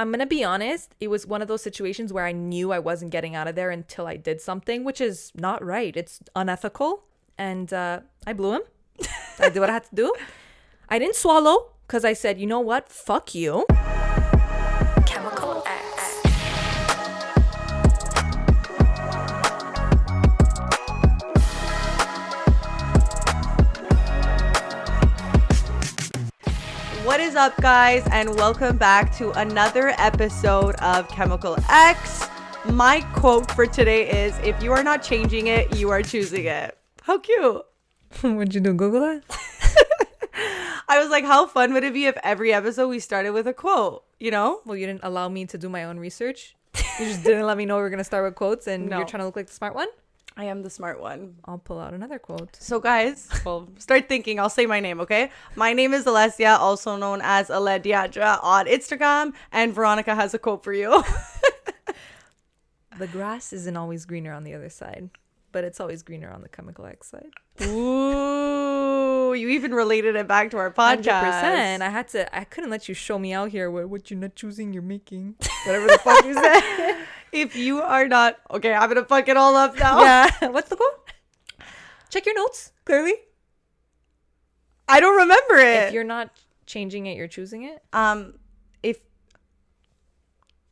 I'm gonna be honest, it was one of those situations where I knew I wasn't getting out of there until I did something, which is not right. It's unethical, and I blew him. I did what I had to do. I didn't swallow because I said, you know what, fuck you. Chemical X. What is up, guys, and welcome back to another episode of Chemical X. My quote for today is, if you are not changing it, you are choosing it. How cute. What'd you do, Google that? I was like, how fun would it be if every episode we started with a quote, you know? Well, you didn't allow me to do my own research. You just didn't let me know we were going to start with quotes, and No. You're trying to look like the smart one? I am the smart one. I'll pull out another quote. So, guys, well, start thinking. I'll say my name, okay? My name is Alessia, also known as Alessia on Instagram, and Veronica has a quote for you. The grass isn't always greener on the other side, but it's always greener on the Chemical X side. Ooh, you even related it back to our podcast. 100%. I couldn't let you show me out here what you're not choosing, you're making. Whatever the fuck you said. If you are not... Okay, I'm going to fuck it all up now. Yeah. What's the quote? Check your notes, clearly. I don't remember it. If you're not changing it, you're choosing it?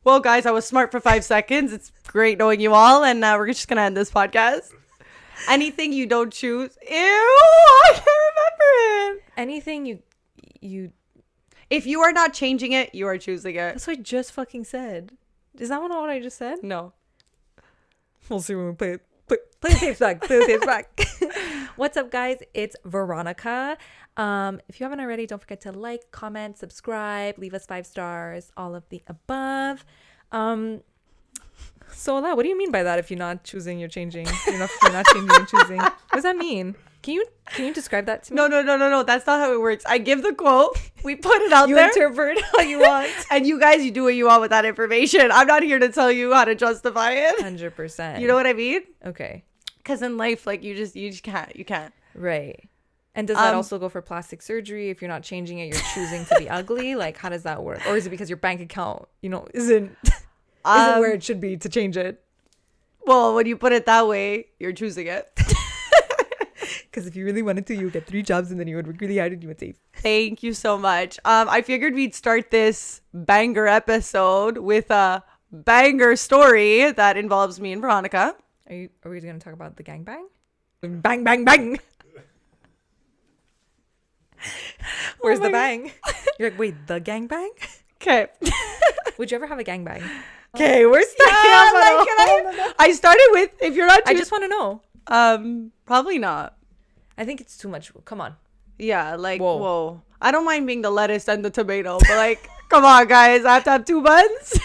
Well, guys, I was smart for 5 seconds. It's great knowing you all, and we're just going to end this podcast. Anything you don't choose... Ew, I can't remember it. Anything you... If you are not changing it, you are choosing it. That's what I just fucking said. Is that not what I just said? No. We'll see when we play it. Play the tapes back. Play the tapes back. What's up, guys? It's Veronica. If you haven't already, don't forget to like, comment, subscribe, leave us 5 stars, all of the above. So what do you mean by that? If you're not choosing, you're changing. You're not changing, you're choosing. What does that mean? Can you describe that to me? No. That's not how it works. I give the quote. We put it out you there. You interpret how you want. And you guys, you do what you want with that information. I'm not here to tell you how to justify it. 100%. You know what I mean? Okay. Because in life, like, you just can't. You can't. Right. And does that also go for plastic surgery? If you're not changing it, you're choosing to be ugly? Like, how does that work? Or is it because your bank account, isn't where it should be to change it? Well, when you put it that way, you're choosing it. Because if you really wanted to, you would get 3 jobs and then you would work really hard and you would save. Thank you so much. I figured we'd start this banger episode with a banger story that involves me and Veronica. Are we going to talk about the gangbang? Bang, bang, bang. Where's the bang? You're like, wait, the gangbang? Okay. Would you ever have a gangbang? Okay, we're starting I started with, if you're not... I just want to know. Probably not. I think it's too much. Come on. Yeah, like, whoa. I don't mind being the lettuce and the tomato, but like, come on, guys. I have to have 2 buns.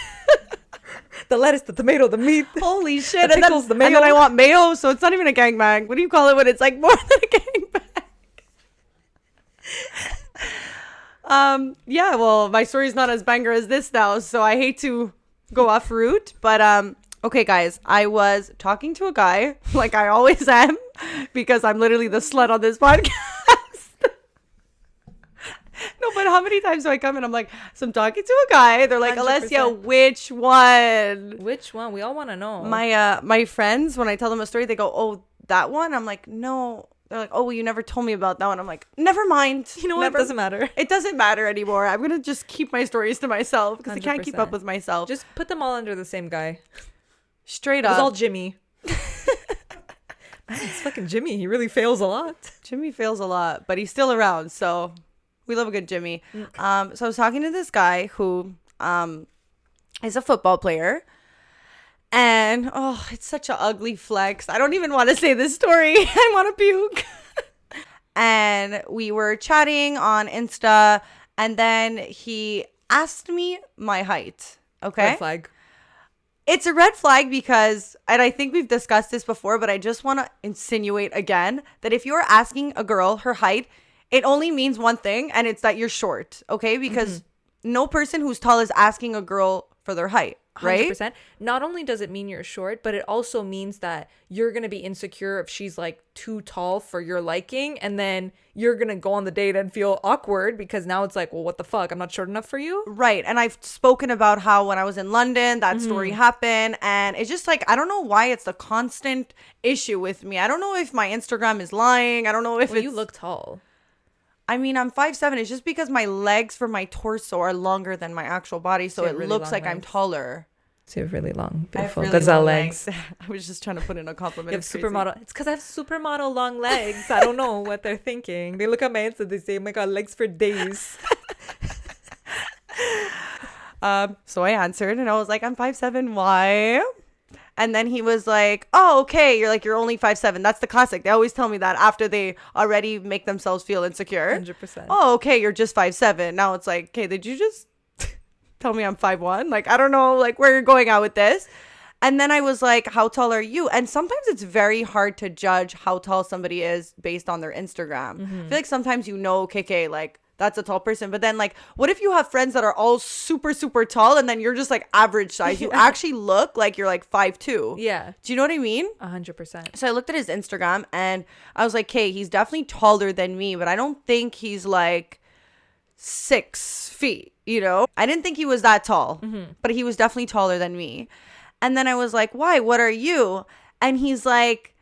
The lettuce, the tomato, the meat. Holy shit. The pickles, the mayo. And then I want mayo, so it's not even a gangbang. What do you call it when it's like more than a gangbang? Yeah, well, my story's not as banger as this now, so I hate to go off route, but okay, guys, I was talking to a guy, like I always am, because I'm literally the slut on this podcast. No, but how many times do I come and I'm like, so I'm talking to a guy, they're like, 100%. Alessia, which one? Which one? We all want to know. My friends, when I tell them a story, they go, oh, that one? I'm like, no. They're like, oh, well, you never told me about that one. I'm like, never mind. You know what? It doesn't matter. It doesn't matter anymore. I'm going to just keep my stories to myself because I can't keep up with myself. Just put them all under the same guy. Straight up. It's all Jimmy. Man, it's fucking Jimmy. He really fails a lot. Jimmy fails a lot, but he's still around. So we love a good Jimmy. So I was talking to this guy who is a football player. And, it's such an ugly flex. I don't even want to say this story. I want to puke. And we were chatting on Insta. And then he asked me my height. Okay? Red flag. It's a red flag because, and I think we've discussed this before, but I just want to insinuate again that if you're asking a girl her height, it only means one thing. And it's that you're short. Okay? Because no person who's tall is asking a girl for their height, right? 100%. Not only does it mean you're short, but it also means that you're going to be insecure if she's like too tall for your liking. And then you're going to go on the date and feel awkward because now it's like, well, what the fuck? I'm not short enough for you. Right. And I've spoken about how when I was in London, that story happened. And it's just like, I don't know why it's the constant issue with me. I don't know if my Instagram is lying. I don't know if You look tall. I mean, I'm 5'7". It's just because my legs for my torso are longer than my actual body. So it really looks long like I'm legs. taller. So you have really long, I have beautiful really gazelle long legs. I was just trying to put in a compliment. You have It's crazy. supermodel. It's because I have supermodel long legs. I don't know what they're thinking. They look at my Insta, they say, oh my God, legs for days. So I answered and I was like, I'm 5'7". Why? And then he was like, oh, okay. You're only 5'7". That's the classic. They always tell me that after they already make themselves feel insecure. 100%. Oh, okay. You're just 5'7". Now it's like, okay, did you just tell me I'm 5'1"? Like, I don't know, like, where you're going out with this. And then I was like, how tall are you? And sometimes it's very hard to judge how tall somebody is based on their Instagram. I feel like sometimes okay, like, that's a tall person. But then, like, what if you have friends that are all super, super tall and then you're just, like, average size? You actually look like you're, like, 5'2". Yeah. Do you know what I mean? 100%. So I looked at his Instagram and I was like, okay, he's definitely taller than me, but I don't think he's, like, 6 feet, you know? I didn't think he was that tall, but he was definitely taller than me. And then I was like, why? What are you? And he's like,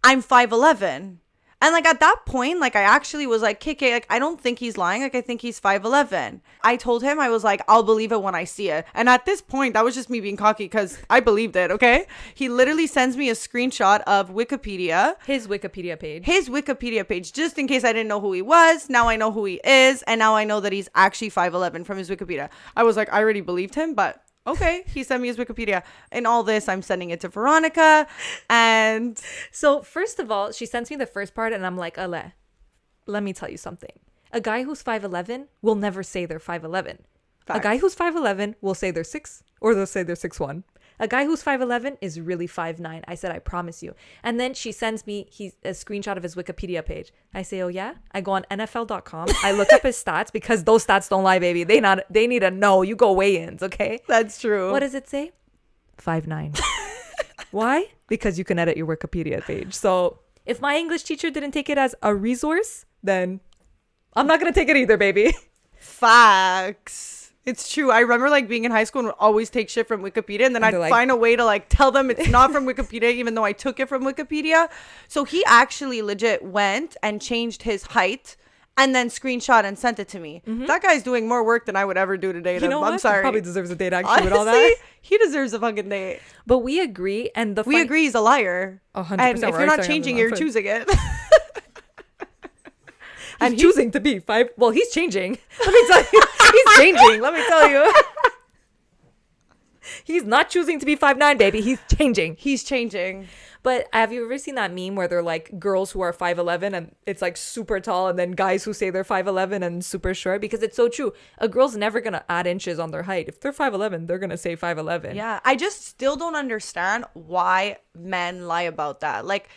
I'm 5'11". And like at that point, like I actually was like, KK, like I don't think he's lying. Like I think he's 5'11". I told him, I was like, I'll believe it when I see it. And at this point, that was just me being cocky because I believed it, okay? He literally sends me a screenshot of Wikipedia. His Wikipedia page. Just in case I didn't know who he was. Now I know who he is. And now I know that he's actually 5'11" from his Wikipedia. I was like, I already believed him, but okay, he sent me his Wikipedia. And all this, I'm sending it to Veronica. And So first of all, she sends me the first part and I'm like, Ale, let me tell you something. A guy who's 5'11" will never say they're 5'11". A guy who's 5'11" will say they're 6 or they'll say they're 6'1". A guy who's 5'11" is really 5'9". I said, I promise you. And then she sends me a screenshot of his Wikipedia page. I say, oh yeah? I go on NFL.com. I look up his stats because those stats don't lie, baby. They need to know. You go weigh-ins, okay? that's true. What does it say? 5'9". Why? Because you can edit your Wikipedia page. So if my English teacher didn't take it as a resource, then I'm not going to take it either, baby. Facts. It's true. I remember like being in high school and would always take shit from Wikipedia, and then I'd like, find a way to like tell them it's not from Wikipedia, even though I took it from Wikipedia. So he actually legit went and changed his height and then screenshot and sent it to me. That guy's doing more work than I would ever do to date him. You know what? I'm sorry. He probably deserves a date actually Honestly, with all that. he deserves a fucking date. But we agree. And We agree he's a liar. 100%. And if we're you're already not starting on changing, the you're wrong foot. choosing it. He's choosing to be 5. Well, he's changing. Let me tell you. He's changing. Let me tell you. He's not choosing to be 5'9", baby. He's changing. He's changing. But have you ever seen that meme where they're like girls who are 5'11" and it's like super tall, and then guys who say they're 5'11" and super short? Because it's so true. A girl's never going to add inches on their height. If they're 5'11", they're going to say 5'11". Yeah. I just still don't understand why men lie about that. Like,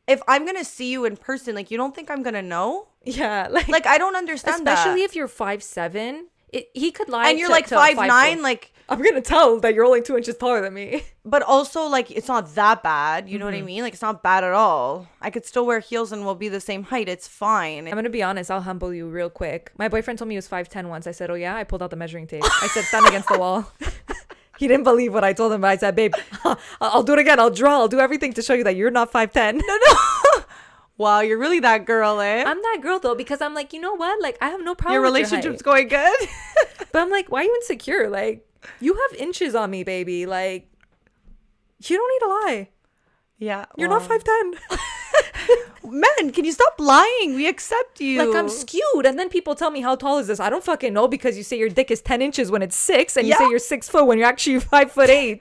if I'm going to see you in person, like, you don't think I'm going to know? Yeah. Like, I don't understand that. Especially if you're 5'7", he could lie. And you're like 5'9", like, I'm going to tell that you're only 2 inches taller than me. but also, like, it's not that bad. You know what I mean? Like, it's not bad at all. I could still wear heels and we'll be the same height. It's fine. I'm going to be honest. I'll humble you real quick. My boyfriend told me he was 5'10" once. I said, oh, yeah? I pulled out the measuring tape. I said, stand against the wall. He didn't believe what I told him, but I said, babe, I'll do it again. I'll draw. I'll do everything to show you that you're not 5'10". No. Wow, you're really that girl, eh? I'm that girl, though, because I'm like, you know what? Like, I have no problem Your with relationship's your going good? height. But I'm like, why are you insecure? Like, you have inches on me, baby. Like, you don't need to lie. Yeah. You're not 5'10". Man, can you stop lying? We accept you. Like, I'm skewed. And then people tell me, how tall is this? I don't fucking know, because you say your dick is 10 inches when it's 6, and you say you're 6 foot when you're actually 5'8".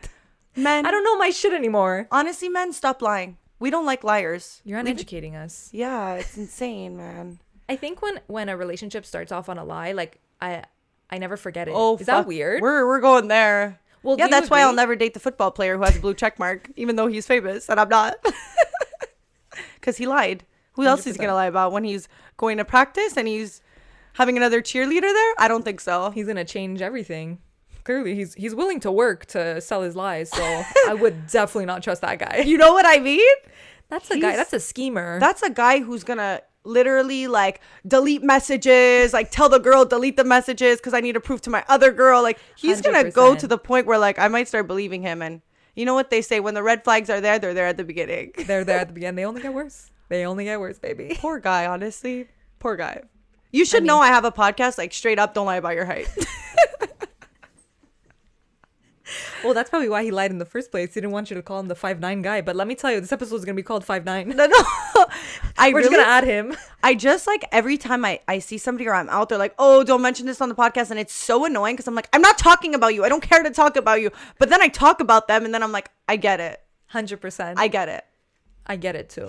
Men, I don't know my shit anymore. honestly, men, stop lying. We don't like liars. You're uneducating us. Yeah, it's insane, man. I think when a relationship starts off on a lie, like, I never forget it. Oh, Is that weird? We're going there. Well, Yeah, do you that's why I'll agree? never date the football player who has a blue check mark, even though he's famous and I'm not. Because he lied. Who else is he 100%. going to lie about when he's going to practice and he's having another cheerleader there? I don't think so. He's gonna change everything. clearly he's willing to work to sell his lies. So I would definitely not trust that guy. You know what I mean? That's a guy. That's a schemer. That's a guy who's gonna literally like delete messages, like tell the girl delete the messages because I need to prove to my other girl. Like he's 100%. gonna go to the point where like I might start believing him. And you know what they say, when the red flags are there, they're there at the beginning. They're there at the beginning. They only get worse. They only get worse, baby. Poor guy, honestly. Poor guy. You should know I have a podcast, like straight up, don't lie about your height. Well, that's probably why he lied in the first place. He didn't want you to call him the 5'9" guy. But let me tell you, this episode is going to be called 5'9". No. We're just going to add him. I just like every time I see somebody or I'm out there like, oh, don't mention this on the podcast. And it's so annoying because I'm like, I'm not talking about you. I don't care to talk about you. But then I talk about them and then I'm like, I get it. 100%. I get it. I get it too.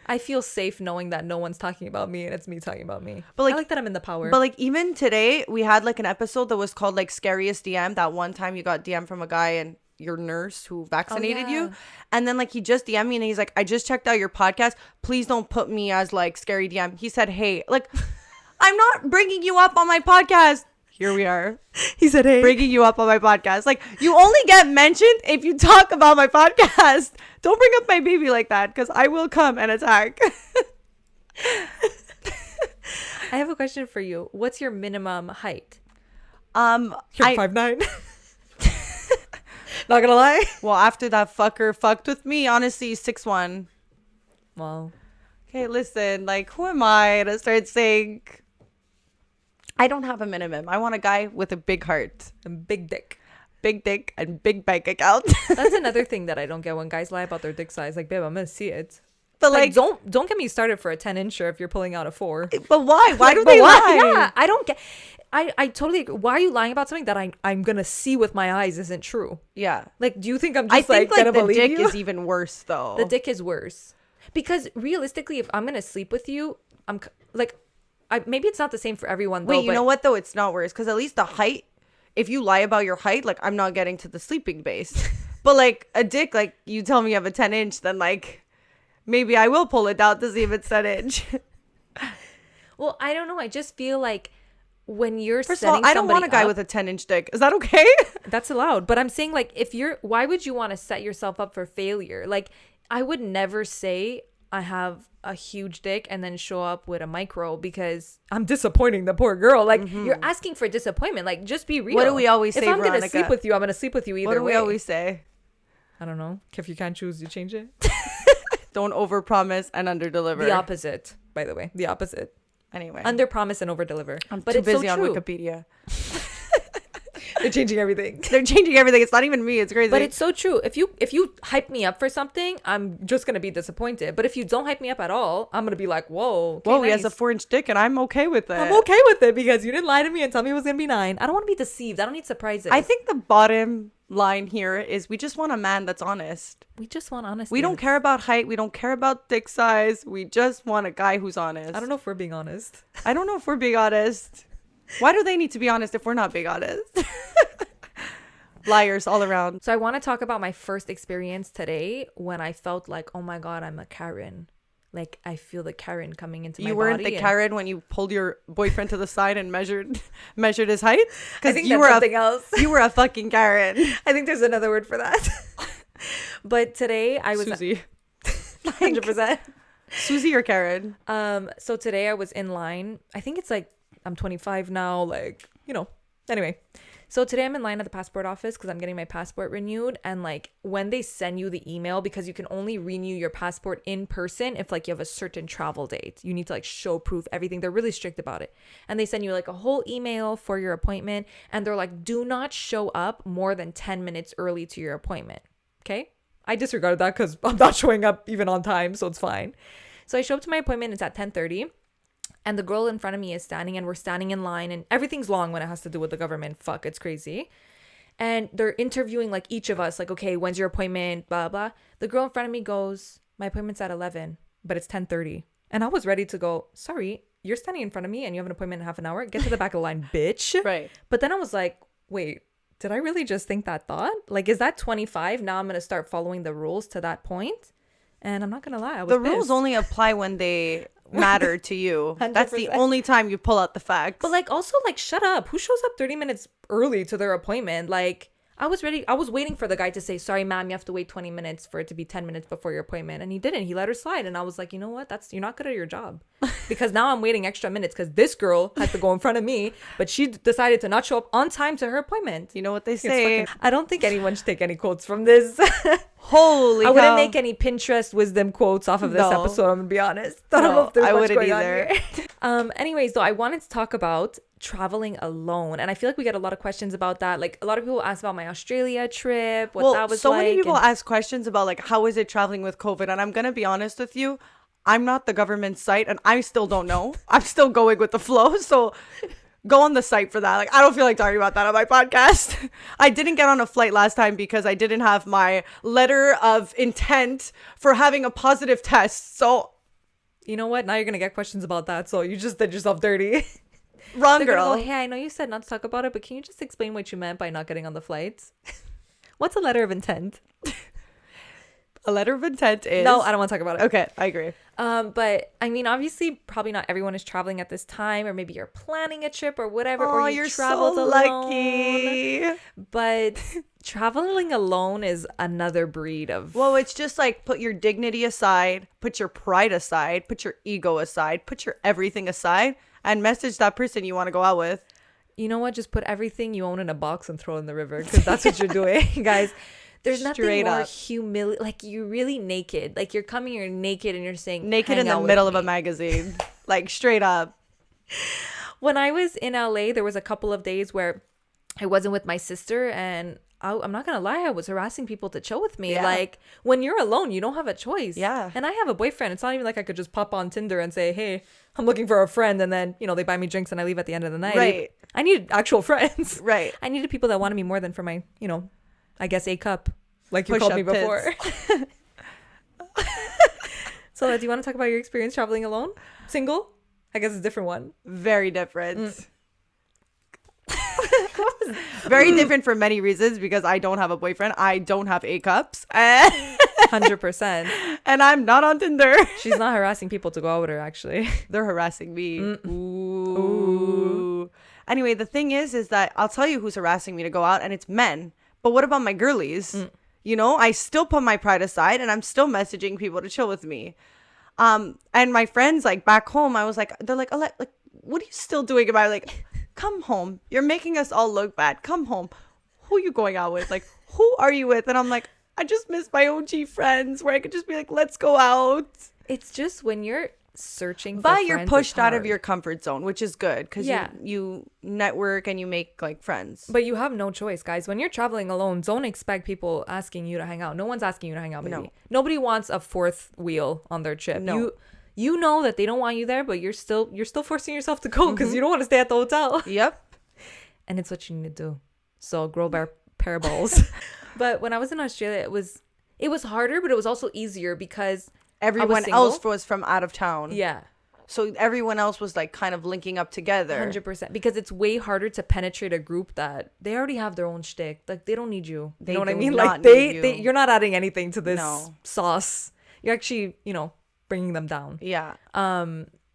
I feel safe knowing that no one's talking about me and it's me talking about me. But like, I like that I'm in the power. But like even today we had like an episode that was called like Scariest DM. That one time you got DM from a guy and your nurse who vaccinated you. And then like he just DM'd me and he's like, I just checked out your podcast. Please don't put me as like scary DM. He said, hey, like I'm not bringing you up on my podcast. Here we are. He said, hey, bringing you up on my podcast. Like you only get mentioned if you talk about my podcast. Don't bring up my baby like that because I will come and attack. I have a question for you. What's your minimum height? You're 5'9". Not gonna lie. Well, after that fucker fucked with me, honestly, 6'1". Wow. Okay, listen, like who am I to start saying I don't have a minimum. I want a guy with a big heart. And big dick. Big dick and big bank account. That's another thing that I don't get when guys lie about their dick size. Like, babe, I'm gonna see it. But like don't get me started for a 10-incher if you're pulling out a 4. But why? Why like, do they lie? Yeah, I don't get. I totally agree. Why are you lying about something that I'm gonna see with my eyes isn't true? Yeah. Like, do you think I'm I just think like gonna the believe dick you? is even worse though. The dick is worse because realistically, if I'm gonna sleep with you, I'm like, maybe it's not the same for everyone. Though, Wait, you know what though? It's not worse because at least the height. If you lie about your height, like I'm not getting to the sleeping base. But like a dick, like you tell me you have a 10-inch, then like maybe I will pull it out to see if it's 10-inch. Well, I don't know. I just feel like when you're First of all, I don't want a guy with a 10-inch dick. Is that okay? That's allowed. But I'm saying like why would you want to set yourself up for failure? Like I would never say I have a huge dick and then show up with a micro because I'm disappointing the poor girl. Like you're asking for disappointment. Like just be real. What do we always say, if I'm Veronica? gonna sleep with you, I'm gonna sleep with you either way. What do we always say? I don't know. If you can't choose, you change it. Don't overpromise and underdeliver. The opposite, by the way. The opposite. Anyway. Underpromise and overdeliver. I'm too busy on Wikipedia. They're changing everything. They're changing everything. It's not even me. It's crazy. But it's so true. If you hype me up for something, I'm just gonna be disappointed. But if you don't hype me up at all, I'm gonna be like, whoa, okay, whoa, nice. he has a 4-inch dick, and I'm okay with it. I'm okay with it because you didn't lie to me and tell me it was gonna be 9. I don't want to be deceived. I don't need surprises. I think the bottom line here is we just want a man that's honest. We just want honesty. We don't care about height. We don't care about dick size. We just want a guy who's honest. I don't know if we're being honest. I don't know if we're being honest. Why do they need to be honest if we're not being honest? Liars all around. So I want to talk about my first experience today when I felt like, oh my God, I'm a Karen. Like I feel the Karen coming into my body. You weren't the Karen when you pulled your boyfriend to the side and measured his height? I think you were something else. You were a fucking Karen. I think there's another word for that. But today I was Susie. 100%. Susie or Karen? So today I was in line. I think it's like I'm 25 now, like, you know. Anyway, so today I'm in line at the passport office because I'm getting my passport renewed. And like when they send you the email, because you can only renew your passport in person if like you have a certain travel date. You need to like show proof, everything. They're really strict about it. And they send you like a whole email for your appointment. And they're like, do not show up more than 10 minutes early to your appointment. Okay? I disregarded that because I'm not showing up even on time, so it's fine. So I show up to my appointment. It's at 10:30. And the girl in front of me is standing and we're standing in line and everything's long when it has to do with the government. Fuck, it's crazy. And they're interviewing like each of us, like, okay, when's your appointment? Blah, blah. The girl in front of me goes, my appointment's at 11, but it's 10:30. And I was ready to go, sorry, you're standing in front of me and you have an appointment in half an hour. Get to the back of the line, bitch. Right. But then I was like, wait, did I really just think that thought? Like, is that 25? Now I'm going to start following the rules to that point? And I'm not going to lie, I was The pissed. rules only apply when matter to you. That's the 100%. only time you pull out the facts. But like, also, like, shut up. Who shows up 30 minutes early to their appointment? Like, I was waiting for the guy to say, sorry, ma'am, you have to wait 20 minutes for it to be 10 minutes before your appointment. And he didn't. He let her slide. And I was like, you know what? You're not good at your job. Because now I'm waiting extra minutes because this girl has to go in front of me. But she decided to not show up on time to her appointment. You know what they say. I don't think anyone should take any quotes from this. Holy I wouldn't cow. make any Pinterest wisdom quotes off of this No. episode, I'm gonna be honest. I don't know if there's I much wouldn't going either. on here. Anyways, though, I wanted to talk about traveling alone. And I feel like we get a lot of questions about that. Like, a lot of people ask about my Australia trip, what that was so like. many people and- ask questions about like, how is it traveling with COVID? And I'm going to be honest with you. I'm not the government site and I still don't know. I'm still going with the flow. So go on the site for that. Like, I don't feel like talking about that on my podcast. I didn't get on a flight last time because I didn't have my letter of intent for having a positive test. So You know what? Now you're gonna get questions about that. So you just did yourself dirty. wrong They're gonna girl. go, hey, I know you said not to talk about it, but can you just explain what you meant by not getting on the flights? What's a letter of intent? A letter of intent is... No, I don't want to talk about it. Okay, I agree. But I mean, obviously, probably not everyone is traveling at this time, or maybe you're planning a trip or whatever, or you you're traveled so alone. lucky. But traveling alone is another breed of. Well, it's just like put your dignity aside, put your pride aside, put your ego aside, put your everything aside, and message that person you want to go out with. You know what? Just put everything you own in a box and throw it in the river, because that's what you're doing, guys. There's nothing Straight more up. humiliating. Like, you're really naked. Like, you're coming, you're naked, and you're saying Naked "Hang in the out with middle of me." a magazine. Like, straight up. When I was in LA, there was a couple of days where I wasn't with my sister, and I'm not gonna lie, I was harassing people to chill with me. Yeah. Like, when you're alone, you don't have a choice. Yeah. And I have a boyfriend. It's not even like I could just pop on Tinder and say, hey, I'm looking for a friend, and then, you know, they buy me drinks and I leave at the end of the night. Right. I needed actual friends. Right. I needed people that wanted me more than for my, you know, I guess A cup, like you called me Push-up before. So, do you want to talk about your experience traveling alone? Single? I guess it's a different one. Very different. Very different for many reasons, because I don't have a boyfriend. I don't have A cups. 100%. And I'm not on Tinder. She's not harassing people to go out with her, actually. They're harassing me. Ooh. Anyway, the thing is that I'll tell you who's harassing me to go out, and it's men. But what about my girlies? You know, I still put my pride aside, and I'm still messaging people to chill with me. And my friends, like, back home, I was like, they're like, like, what are you still doing about it? Like, come home. You're making us all look bad. Come home. Who are you going out with? Like, who are you with? And I'm like, I just miss my OG friends where I could just be like, let's go out. It's just when you're searching for But friends, you're it's pushed out of hard. your comfort zone, which is good, because Yeah. you network and you make like friends. But you have no choice, guys. When you're traveling alone, don't expect people asking you to hang out. No one's asking you to hang out, baby. No. Nobody wants a fourth wheel on their trip. No. You know that they don't want you there, but you're still forcing yourself to go because you don't want to stay at the hotel. Yep. And it's what you need to do. So grow pair of balls. But when I was in Australia, it was harder, but it was also easier because Everyone single. else was from out of town. yeah. So everyone else was like kind of linking up together. 100%, because it's way harder to penetrate a group that they already have their own shtick. Like, they don't need you. They You know what I do mean? not Like, need you. you're not adding anything to this No. sauce. You're actually, you know, bringing them down. Yeah.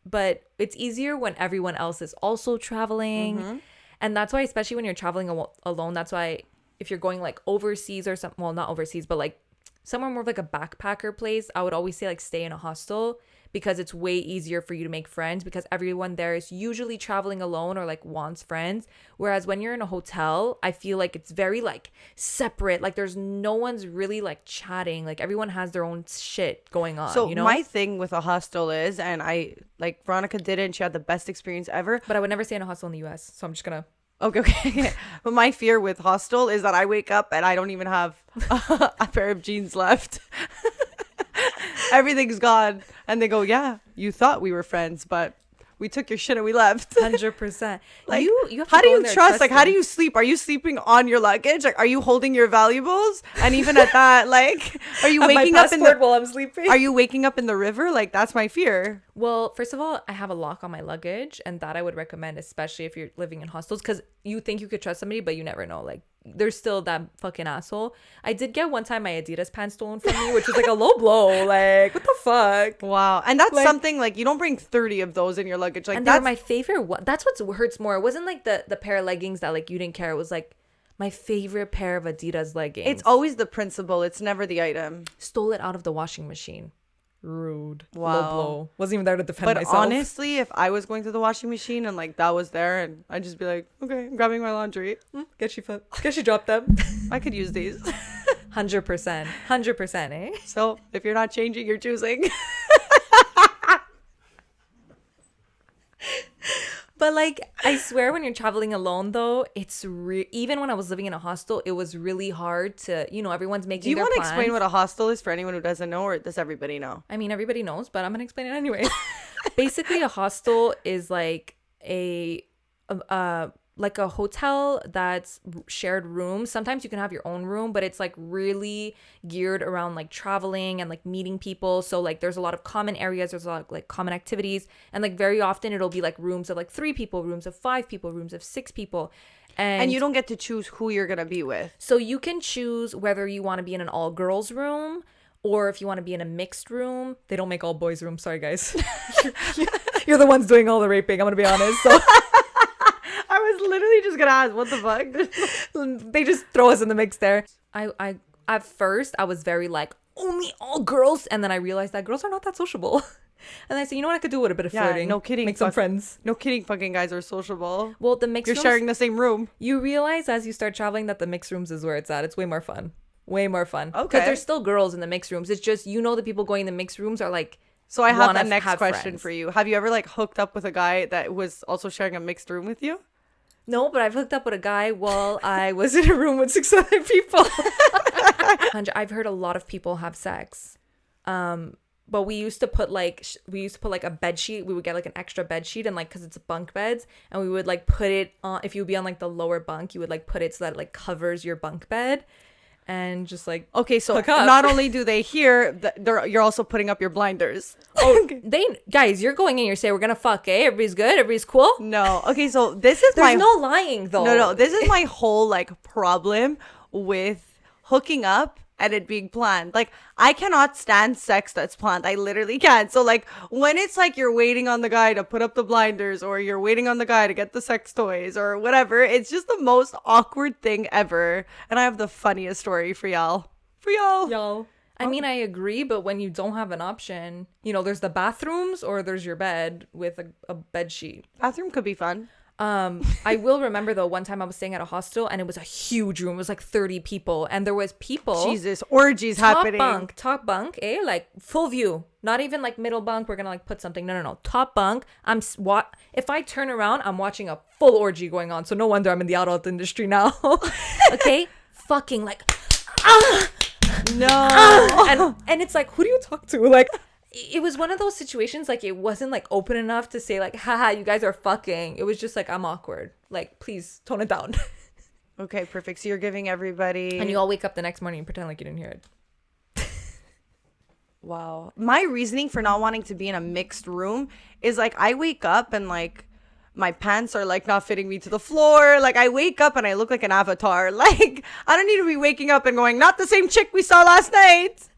But it's easier when everyone else is also traveling. And that's why, especially when you're traveling alone, that's why if you're going like overseas or something, well, not overseas, but like somewhere more of like a backpacker place, I would always say like stay in a hostel, because it's way easier for you to make friends, because everyone there is usually traveling alone or like wants friends. Whereas when you're in a hotel, I feel like it's very like separate. Like, there's no one's really like chatting. Like, everyone has their own shit going on. So you know? my thing with a hostel is, and I like Veronica did it and she had the best experience ever. But I would never stay in a hostel in the US. So I'm just gonna. Okay. But my fear with hostel is that I wake up and I don't even have a pair of jeans left. Everything's gone. And they go, yeah, you thought we were friends, but we took your shit and we left. 100%. Like, you have to how do go in you there trust? Like, how do trusting. you sleep? Are you sleeping on your luggage? Like, are you holding your valuables? And even at that, like, are you Have my waking up in passport the while I'm sleeping? are you waking up in the river? Like, that's my fear. Well, first of all, I have a lock on my luggage, and that I would recommend, especially if you're living in hostels, because you think you could trust somebody, but you never know. Like, there's still that fucking asshole. I did get one time my Adidas pants stolen from me, which was like a low blow. Like, what the fuck? Wow. And that's Like, something like you don't bring 30 of those in your luggage. Like and they're that's my favorite one. That's what hurts more. It wasn't like the pair of leggings that like you didn't care. It was like my favorite pair of Adidas leggings. it's always the principle. It's never the item. Stole it out of the washing machine. Rude. Wow. Low blow. Wasn't even there to defend But myself. honestly, if I was going to the washing machine and like that was there, and I'd just be like, okay, I'm grabbing my laundry. Guess she dropped them. I could use these. 100%. 100%, eh? So if you're not changing, you're choosing. But like, I swear when you're traveling alone though, it's even when I was living in a hostel, it was really hard to, everyone's making Do you their want to plans. explain what a hostel is for anyone who doesn't know, or does everybody know? I mean, everybody knows, but I'm gonna explain it anyway. Basically, a hostel is like like a hotel that's shared rooms. Sometimes you can have your own room, but it's like really geared around like traveling and like meeting people. So like there's a lot of common areas, there's a lot of like common activities, and like very often it'll be like rooms of like 3 people, rooms of 5 people, rooms of 6 people. And you don't get to choose who you're gonna be with. So you can choose whether you want to be in an all girls room or if you want to be in a mixed room. They don't make all boys rooms. Sorry, guys. You're the ones doing all the raping. I'm going to be honest. So I was literally just gonna ask, what the fuck? they just throw us in the mix there. I at first, I was very like, only all girls. And then I realized that girls are not that sociable. And I said, you know what I could do with a bit of flirting? No kidding. Make some friends. No kidding, fucking guys are sociable. Well, the mixed You're rooms, sharing the same room. you realize as you start traveling that the mixed rooms is where it's at. It's way more fun. Way more fun. Okay. Because there's still girls in the mixed rooms. It's just, the people going in the mixed rooms are like, So I have wanna the next have question friends. for you. Have you ever like hooked up with a guy that was also sharing a mixed room with you? no, but I've hooked up with a guy while I was in a room with 6 other people. I've heard a lot of people have sex. But we used to put like a bed sheet. We would get like an extra bed sheet and like, cause it's bunk beds, and we would like put it on, if you would be on like the lower bunk, you would like put it so that it like covers your bunk bed and just like, Okay, so hook up. not only do they hear, you're also putting up your blinders. oh, guys, you're going in, you're saying we're gonna fuck, eh? Everybody's good? Everybody's cool? No. Okay, so this is There's no lying though. No, this is my whole like problem with hooking up and it being planned. Like, I cannot stand sex that's planned. I literally can't. So like when it's like you're waiting on the guy to put up the blinders, or you're waiting on the guy to get the sex toys or whatever, it's just the most awkward thing ever. And I have the funniest story for y'all. Y'all. I mean, I agree, but when you don't have an option, there's the bathrooms or there's your bed with a bed sheet. Bathroom could be fun. I will remember though, one time I was staying at a hostel and it was a huge room. It was like 30 people, and there was people. Jesus, orgies happening. Top bunk, like full view. Not even like middle bunk. We're gonna like put something. No. Top bunk. If I turn around, I'm watching a full orgy going on. So no wonder I'm in the adult industry now. Okay, fucking like, No. and it's like, who do you talk to? Like, it was one of those situations, like, it wasn't like open enough to say like, haha, you guys are fucking. It was just like, I'm awkward. Like, please tone it down. Okay, perfect. So you're giving everybody. And you all wake up the next morning and pretend like you didn't hear it. Wow. My reasoning for not wanting to be in a mixed room is like, I wake up and like my pants are like not fitting me to the floor. Like, I wake up and I look like an avatar. Like, I don't need to be waking up and going, not the same chick we saw last night.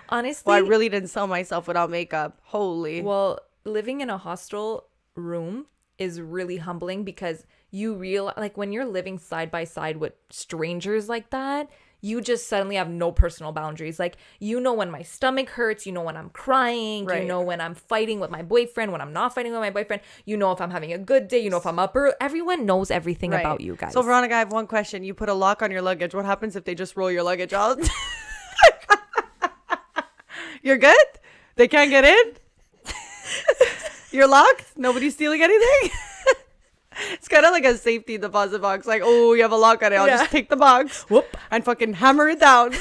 Honestly. Well, I really didn't sell myself without makeup. Holy. Well, living in a hostel room is really humbling, because you realize, like, when you're living side by side with strangers like that, you just suddenly have no personal boundaries. Like, when my stomach hurts, when I'm crying, Right. when I'm fighting with my boyfriend, when I'm not fighting with my boyfriend, if I'm having a good day, if I'm up early. Everyone knows everything Right. about you guys. So, Veronica, I have one question. You put a lock on your luggage. What happens if they just roll your luggage out? You're good? They can't get in? You're locked? Nobody's stealing anything? It's kind of like a safety deposit box. Like, oh, you have a lock on it. I'll just take the box. Whoop. And fucking hammer it down.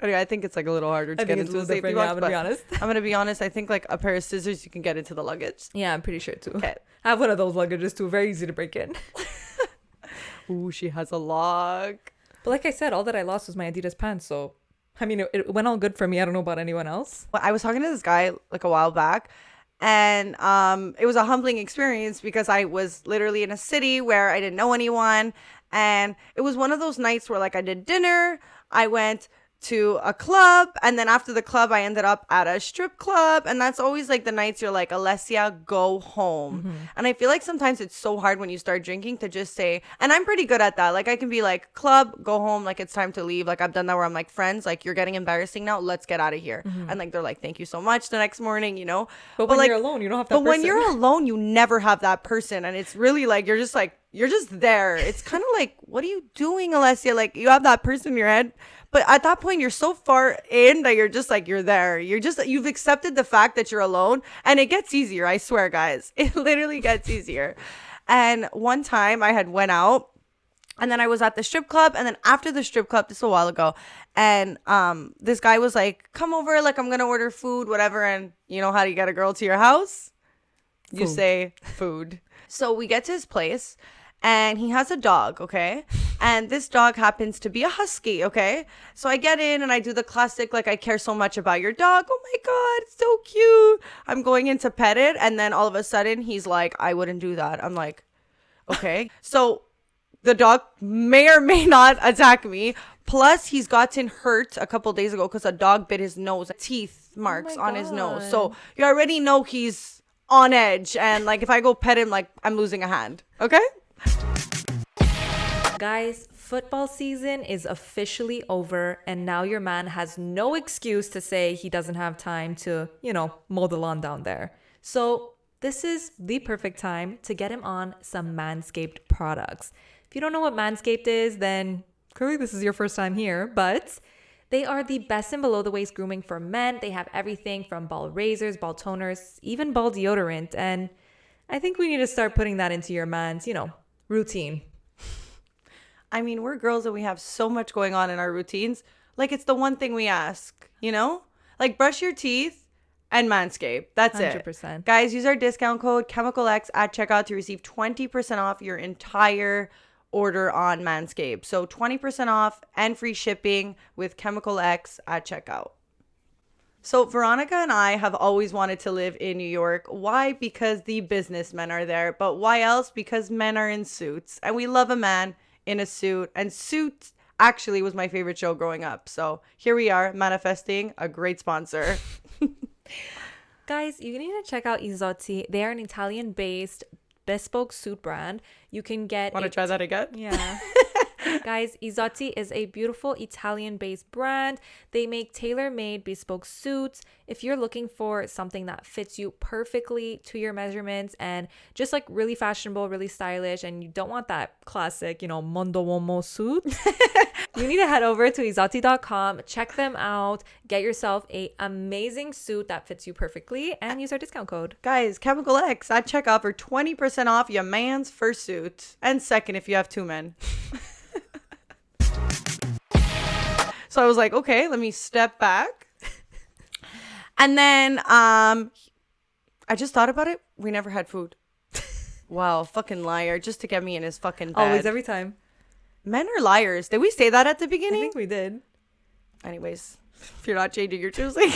Anyway, I think it's like a little harder to I get think it's into a the little safety different, box. yeah, I'm gonna be honest. I'm going to be honest. I think like a pair of scissors, you can get into the luggage. Yeah, I'm pretty sure too. Okay. I have one of those luggages too. Very easy to break in. Ooh, she has a lock. But like I said, all that I lost was my Adidas pants. So, I mean, it went all good for me. I don't know about anyone else. Well, I was talking to this guy like a while back, And it was a humbling experience because I was literally in a city where I didn't know anyone. And it was one of those nights where like I did dinner, I went to a club, and then after the club I ended up at a strip club. And that's always like the nights you're like, Alessia, go home. And I feel like sometimes it's so hard when you start drinking to just say, and I'm pretty good at that, like I can be like, club, go home, like it's time to leave. Like I've done that where I'm like, friends, like you're getting embarrassing now, let's get out of here. And like they're like, thank you so much the next morning, you know. But when like, you're alone, you don't have that but person. when you're alone, you never have that person. And it's really like you're just there. It's kind of like, what are you doing, Alessia? Like you have that person in your head, but at that point you're so far in that you're just like, you're there. You've accepted the fact that you're alone, and it gets easier. I swear, guys, it literally gets easier. And one time I had went out, and then I was at the strip club, and then after the strip club, this was a while ago, and this guy was like, come over, like I'm gonna order food, whatever. And you know how do you get a girl to your house? You say food. So we get to his place, and he has a dog, okay? And this dog happens to be a husky, okay? So I get in and I do the classic, like, I care so much about your dog. Oh my God, it's so cute. I'm going in to pet it. And then all of a sudden he's like, I wouldn't do that. I'm like, okay. So the dog may or may not attack me. Plus he's gotten hurt a couple days ago because a dog bit his nose, teeth marks on his nose. So you already know he's on edge. And like, if I go pet him, like I'm losing a hand. Okay? Guys, football season is officially over, and now your man has no excuse to say he doesn't have time to, mow the lawn down there. So this is the perfect time to get him on some Manscaped products. If you don't know what Manscaped is, then clearly this is your first time here, but they are the best in below the waist grooming for men. They have everything from ball razors, ball toners, even ball deodorant. And I think we need to start putting that into your man's, routine. I mean, we're girls and we have so much going on in our routines. Like, it's the one thing we ask, Like, brush your teeth and Manscaped. That's 100%. It. Guys, use our discount code ChemicalX at checkout to receive 20% off your entire order on Manscaped. So 20% off and free shipping with Chemical X at checkout. So Veronica and I have always wanted to live in New York. Why? Because the businessmen are there. But why else? Because men are in suits. And we love a man in a suit. And Suits actually was my favorite show growing up. So here we are manifesting a great sponsor. Guys, you need to check out Isotti. They are an Italian-based bespoke suit brand. You can get... Want to try that again? Yeah. Guys, Isotti is a beautiful Italian-based brand. They make tailor-made bespoke suits. If you're looking for something that fits you perfectly to your measurements and just like really fashionable, really stylish, and you don't want that classic, mondo uomo suit, you need to head over to isotti.com, check them out, get yourself a amazing suit that fits you perfectly, and use our discount code. Guys, Chemical X at checkout for 20% off your man's first suit, and second if you have two men. So I was like, okay, let me step back. And then I just thought about it. We never had food. Wow, fucking liar. Just to get me in his fucking bed. Always, every time. Men are liars. Did we say that at the beginning? I think we did. Anyways, if you're not changing, you're choosing.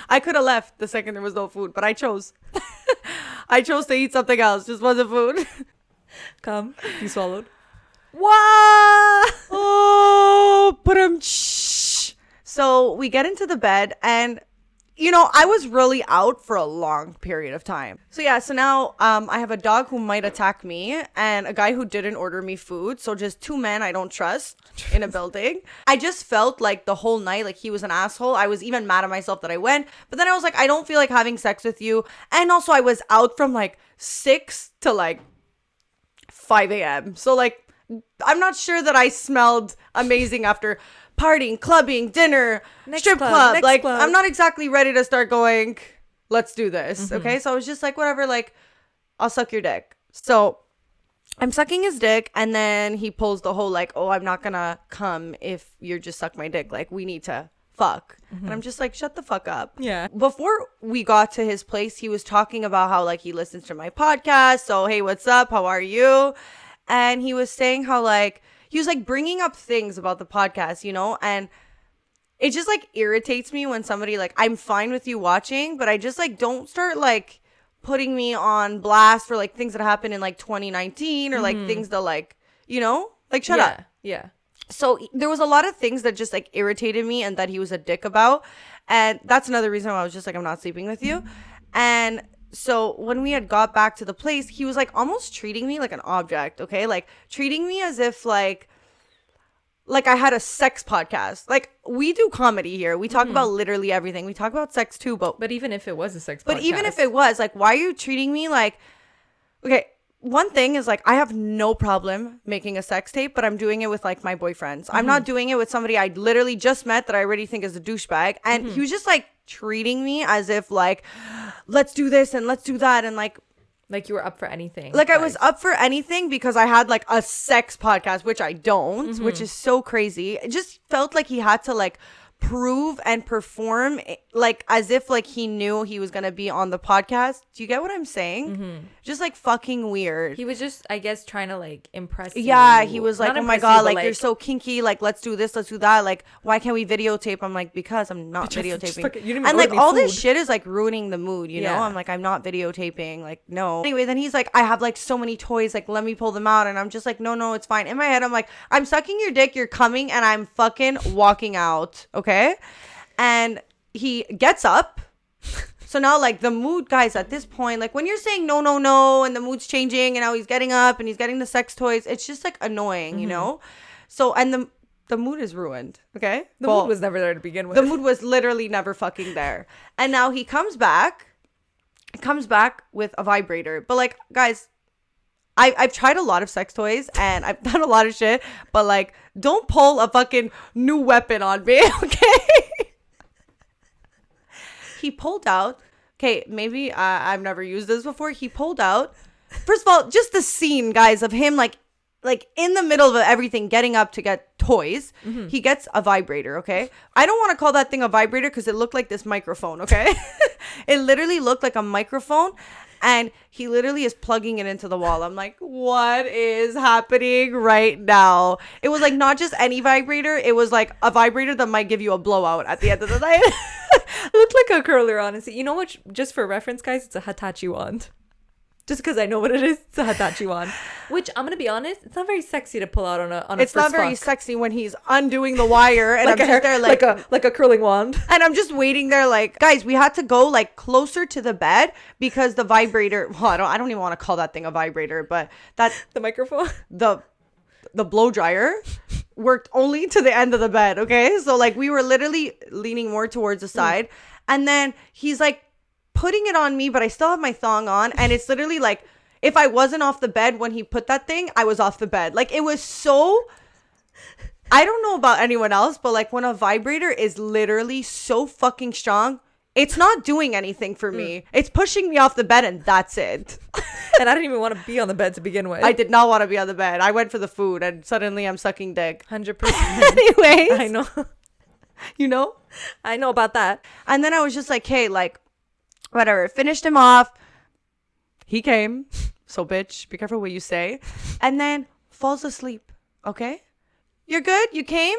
I could have left the second there was no food, but I chose. I chose to eat something else. Just wasn't food. Come. You swallowed. Wow! Oh, so we get into the bed, and I was really out for a long period of time. So yeah, so now I have a dog who might attack me and a guy who didn't order me food. So just two men I don't trust in a building. I just felt like the whole night like he was an asshole. I was even mad at myself that I went. But then I was like, I don't feel like having sex with you. And also I was out from like 6 to like 5 a.m. So like I'm not sure that I smelled amazing after partying, clubbing, dinner, strip club. Like, club. I'm not exactly ready to start going, let's do this. Mm-hmm. Okay. So I was just like, whatever, like, I'll suck your dick. So I'm sucking his dick, and then he pulls the whole, like, oh, I'm not gonna come if you just suck my dick. Like, we need to fuck. Mm-hmm. And I'm just like, shut the fuck up. Yeah. Before we got to his place, he was talking about how, like, he listens to my podcast. So, hey, what's up? How are you? And he was saying how, like, he was, like, bringing up things about the podcast, and it just like irritates me when somebody like, I'm fine with you watching, but I just like don't start like putting me on blast for like things that happened in like 2019 or like things that like, you know, like shut up. Yeah. So there was a lot of things that just like irritated me and that he was a dick about. And that's another reason why I was just like, I'm not sleeping with you. And so when we had got back to the place, he was like almost treating me like an object. Okay. Like treating me as if like I had a sex podcast. Like we do comedy here. We talk about literally everything. We talk about sex too, but even if it was a sex podcast. But even if it was, like, why are you treating me like, okay, one thing is like, I have no problem making a sex tape, but I'm doing it with like my boyfriends. I'm not doing it with somebody I literally just met that I already think is a douchebag. And he was just like treating me as if like, let's do this and let's do that. And like you were up for anything. Like I was up for anything because I had like a sex podcast, which I don't, which is so crazy. It just felt like he had to like prove and perform like as if like he knew he was gonna be on the podcast. Do you get what I'm saying? Just like fucking weird. He was just, I guess, trying to like impress you. Yeah, he was like, oh my god, like you're like so kinky, like let's do this, let's do that, like why can't we videotape? I'm like, because I'm not videotaping. And like all this shit is like ruining the mood, you know? I'm like, I'm not videotaping, like no. Anyway, then he's like, I have like so many toys, like let me pull them out. And I'm just like, no, it's fine. In my head I'm like, I'm sucking your dick, you're coming, and I'm fucking walking out. Okay. And he gets up. So now like the mood, guys, at this point, like when you're saying no and the mood's changing and now he's getting up and he's getting the sex toys, it's just like annoying, you know? So and the mood is ruined. Okay. The mood was never there to begin with. The mood was literally never fucking there. And now he comes back with a vibrator. But like, guys, I've tried a lot of sex toys and I've done a lot of shit, but like, don't pull a fucking new weapon on me, okay? He pulled out, okay, maybe I've never used this before. He pulled out, first of all, just the scene, guys, of him like in the middle of everything, getting up to get toys. He gets a vibrator, okay? I don't want to call that thing a vibrator because it looked like this microphone, okay? It literally looked like a microphone. And he literally is plugging it into the wall. I'm like, what is happening right now? It was like not just any vibrator. It was like a vibrator that might give you a blowout at the end of the night. It looked like a curler, honestly. You know what? Just for reference, guys, it's a Hitachi wand. Just because I know what it is, it's a Hitachi wand. Which, I'm going to be honest, it's not very sexy to pull out on a It's not very sexy when he's undoing the wire and like I'm just there like a curling wand. And I'm just waiting there like, guys, we had to go like closer to the bed because the vibrator, well, I don't even want to call that thing a vibrator, but that the microphone, the blow dryer worked only to the end of the bed, okay? So like we were literally leaning more towards the side. And then he's like putting it on me, but I still have my thong on. And it's literally like, if I wasn't off the bed when he put that thing, I was off the bed. Like it was so, I don't know about anyone else, but like when a vibrator is literally so fucking strong, it's not doing anything for me. It's pushing me off the bed and that's it. And I didn't even want to be on the bed to begin with. I did not want to be on the bed. I went for the food and suddenly I'm sucking dick. 100%. Anyways. I know. You know? I know about that. And then I was just like, hey, like, whatever. Finished him off. He came. So, bitch, be careful what you say. And then falls asleep. Okay? You're good? You came?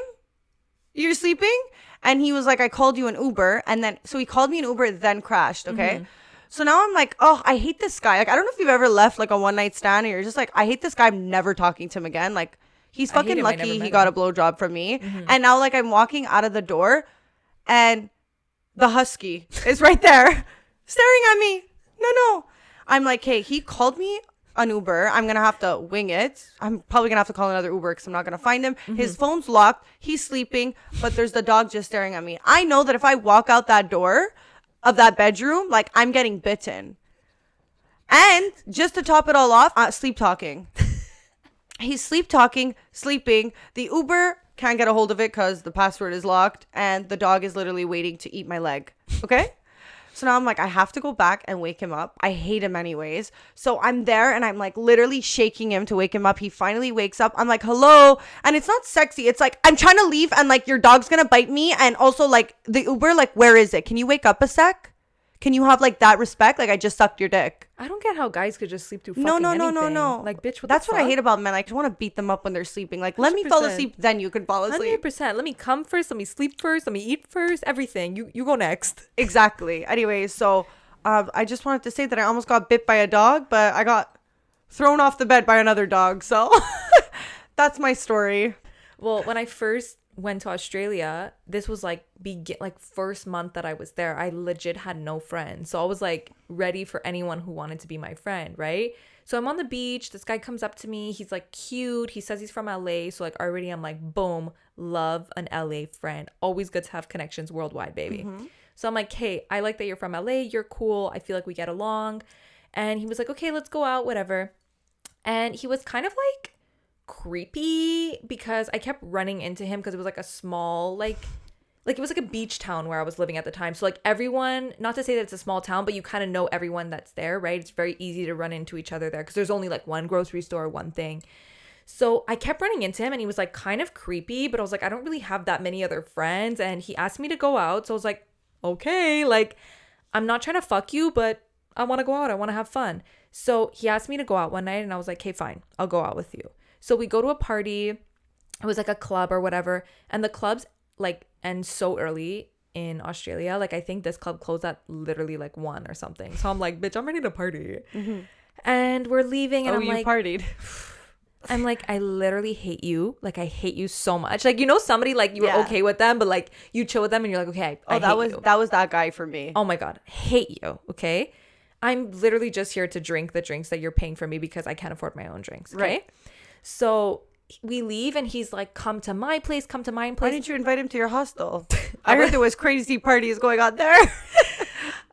You're sleeping? And he was like, I called you an Uber. And then, so he called me an Uber, then crashed. Okay? So now I'm like, oh, I hate this guy. Like, I don't know if you've ever left like a one night stand and you're just like, I hate this guy. I'm never talking to him again. Like, he's fucking lucky he got a blowjob from me. And now, like, I'm walking out of the door and the husky is right there staring at me. No. I'm like, hey, he called me an Uber. I'm going to have to wing it. I'm probably going to have to call another Uber because I'm not going to find him. His phone's locked. He's sleeping, but there's the dog just staring at me. I know that if I walk out that door of that bedroom, like, I'm getting bitten. And just to top it all off, sleep talking. He's sleeping. The Uber can't get a hold of it because the password is locked. And the dog is literally waiting to eat my leg. Okay? So now I'm like, I have to go back and wake him up. I hate him anyways. So I'm there and I'm like literally shaking him to wake him up. He finally wakes up. I'm like, hello. And it's not sexy. It's like, I'm trying to leave and like your dog's going to bite me. And also like the Uber, like, where is it? Can you wake up a sec? Can you have like that respect? Like, I just sucked your dick. I don't get how guys could just sleep through fucking No. anything. Like, bitch, That's the what I fuck? hate about men. I just want to beat them up when they're sleeping. Like, let me fall 100%. asleep, then you can fall asleep. 100%. Let me come first. Let me sleep first. Let me eat first. Everything. You go next. Exactly. Anyway, so I just wanted to say that I almost got bit by a dog, but I got thrown off the bed by another dog. So that's my story. Well, when I first went to Australia, this was like first month that I was there. I legit had no friends. So I was like ready for anyone who wanted to be my friend, right? So I'm on the beach. This guy comes up to me. He's like cute. He says he's from LA. So like already I'm like, boom, love an LA friend. Always good to have connections worldwide, baby. Mm-hmm. So I'm like, hey, I like that you're from LA. You're cool. I feel like we get along. And he was like, okay, let's go out, whatever. And he was kind of like creepy because I kept running into him because it was like a small, like it was like a beach town where I was living at the time. So like everyone, not to say that it's a small town, but you kind of know everyone that's there, right? It's very easy to run into each other there because there's only like one grocery store, one thing. So I kept running into him and he was like kind of creepy, but I was like, I don't really have that many other friends. And he asked me to go out. So I was like, okay, like I'm not trying to fuck you, but I want to go out. I want to have fun. So he asked me to go out one night and I was like, hey, fine, I'll go out with you. So we go to a party. It was like a club or whatever. And the clubs like end so early in Australia. Like I think this club closed at literally like 1 or something. So I'm like, bitch, I'm ready to party. Mm-hmm. And we're leaving and I'm like, partied. I'm like, I literally hate you. Like, I hate you so much. Like, you know, somebody like you were okay with them, but like you chill with them and you're like, okay, I hate you. That was that guy for me. Oh my God. Hate you. Okay. I'm literally just here to drink the drinks that you're paying for me because I can't afford my own drinks. Okay. Right. So we leave and he's like, come to my place, come to my place. Why didn't you invite him to your hostel? I heard there was crazy parties going on there.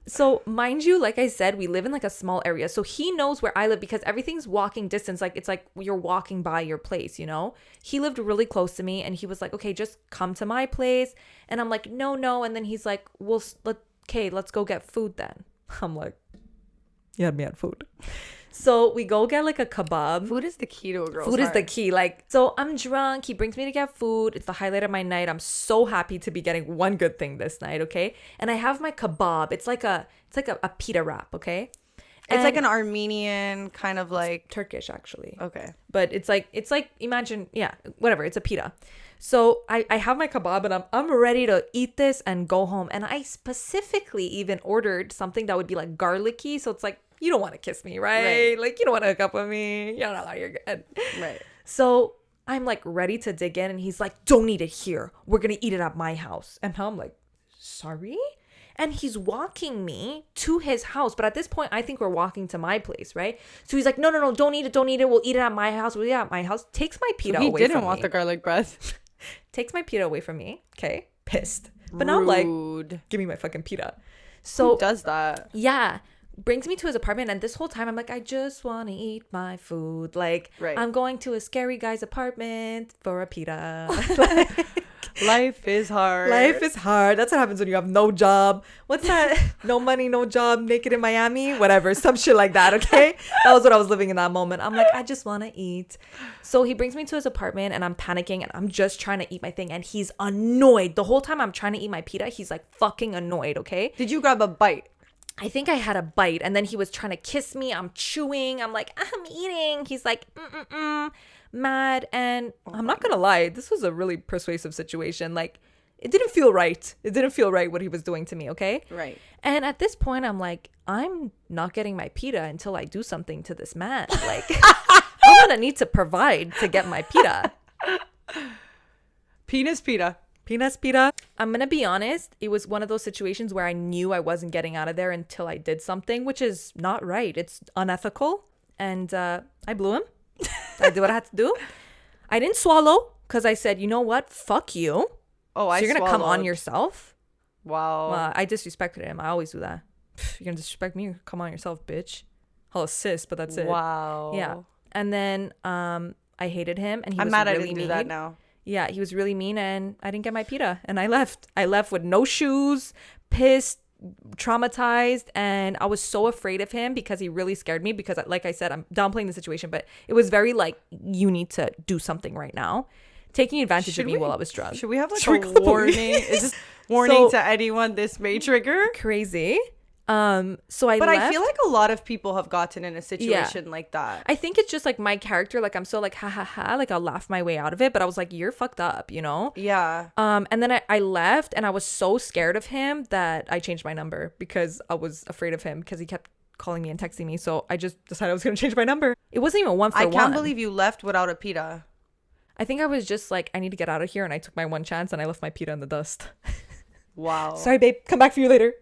So mind you, like I said, we live in like a small area. So he knows where I live because everything's walking distance. Like it's like you're walking by your place, you know? He lived really close to me and he was like, okay, just come to my place. And I'm like, no. And then he's like, well, okay, let's go get food then. I'm like, you had me at food. So we go get like a kebab. Food is the key to a girl's Food heart. is the key. Like, so I'm drunk. He brings me to get food. It's the highlight of my night. I'm so happy to be getting one good thing this night. Okay. And I have my kebab. It's like a pita wrap. Okay. It's like an Armenian kind of like Turkish actually. Okay. But it's like imagine, yeah, whatever. It's a pita. So I have my kebab and I'm ready to eat this and go home. And I specifically even ordered something that would be like garlicky. So it's like, you don't want to kiss me, right? Like, you don't want to hook up with me. You don't know how you're good. Right. So I'm like ready to dig in. And he's like, don't eat it here. We're going to eat it at my house. And I'm like, sorry? And he's walking me to his house. But at this point, I think we're walking to my place, right? So he's like, no, don't eat it. Don't eat it. We'll eat it at my house. We'll eat it at my house. Takes my pita away from me. He didn't want the garlic breath. Takes my pita away from me. Okay. Pissed. But now I'm like, give me my fucking pita. So who does that? Yeah. Brings me to his apartment. And this whole time I'm like, I just want to eat my food. Like, I'm going to a scary guy's apartment for a pita. Life is hard. Life is hard. That's what happens when you have no job. What's that? No money, no job, naked in Miami, whatever. Some shit like that, okay? That was what I was living in that moment. I'm like, I just want to eat. So he brings me to his apartment and I'm panicking and I'm just trying to eat my thing. And he's annoyed. The whole time I'm trying to eat my pita, he's like fucking annoyed, okay? Did you grab a bite? I think I had a bite and then he was trying to kiss me. I'm chewing. I'm like, I'm eating. He's like, mad. And I'm not going to lie. This was a really persuasive situation. Like, it didn't feel right. It didn't feel right what he was doing to me. Okay. Right. And at this point, I'm like, I'm not getting my pita until I do something to this man. Like, I'm going to need to provide to get my pita. Penis pita. Penis pita. I'm going to be honest. It was one of those situations where I knew I wasn't getting out of there until I did something, which is not right. It's unethical. And I blew him. I did what I had to do. I didn't swallow because I said, you know what? Fuck you. Oh, so you're going to come on yourself? Wow. I disrespected him. I always do that. You're going to disrespect me? Come on yourself, bitch. I'll assist, but that's it. Wow. Yeah. And then I hated him. And he was I'm mad really I didn't mean. do that now. Yeah, he was really mean and I didn't get my pita. And I left. I left with no shoes, pissed, traumatized, and I was so afraid of him because he really scared me because, like I said, I'm downplaying the situation, but it was very like, you need to do something right now. Taking advantage of me while I was drunk. Should we have like a warning? Is this warning to anyone this may trigger? Crazy. So I But left. I feel like a lot of people have gotten in a situation like that. I think it's just like my character, like I'm so like ha ha ha, like I'll laugh my way out of it, but I was like, you're fucked up, you know? Yeah. And then I left, and I was so scared of him that I changed my number because I was afraid of him because he kept calling me and texting me. So I just decided I was gonna change my number. It wasn't even one for one. I can't believe you left without a pita. I think I was just like, I need to get out of here, and I took my one chance, and I left my pita in the dust. Wow. Sorry, babe. Come back for you later.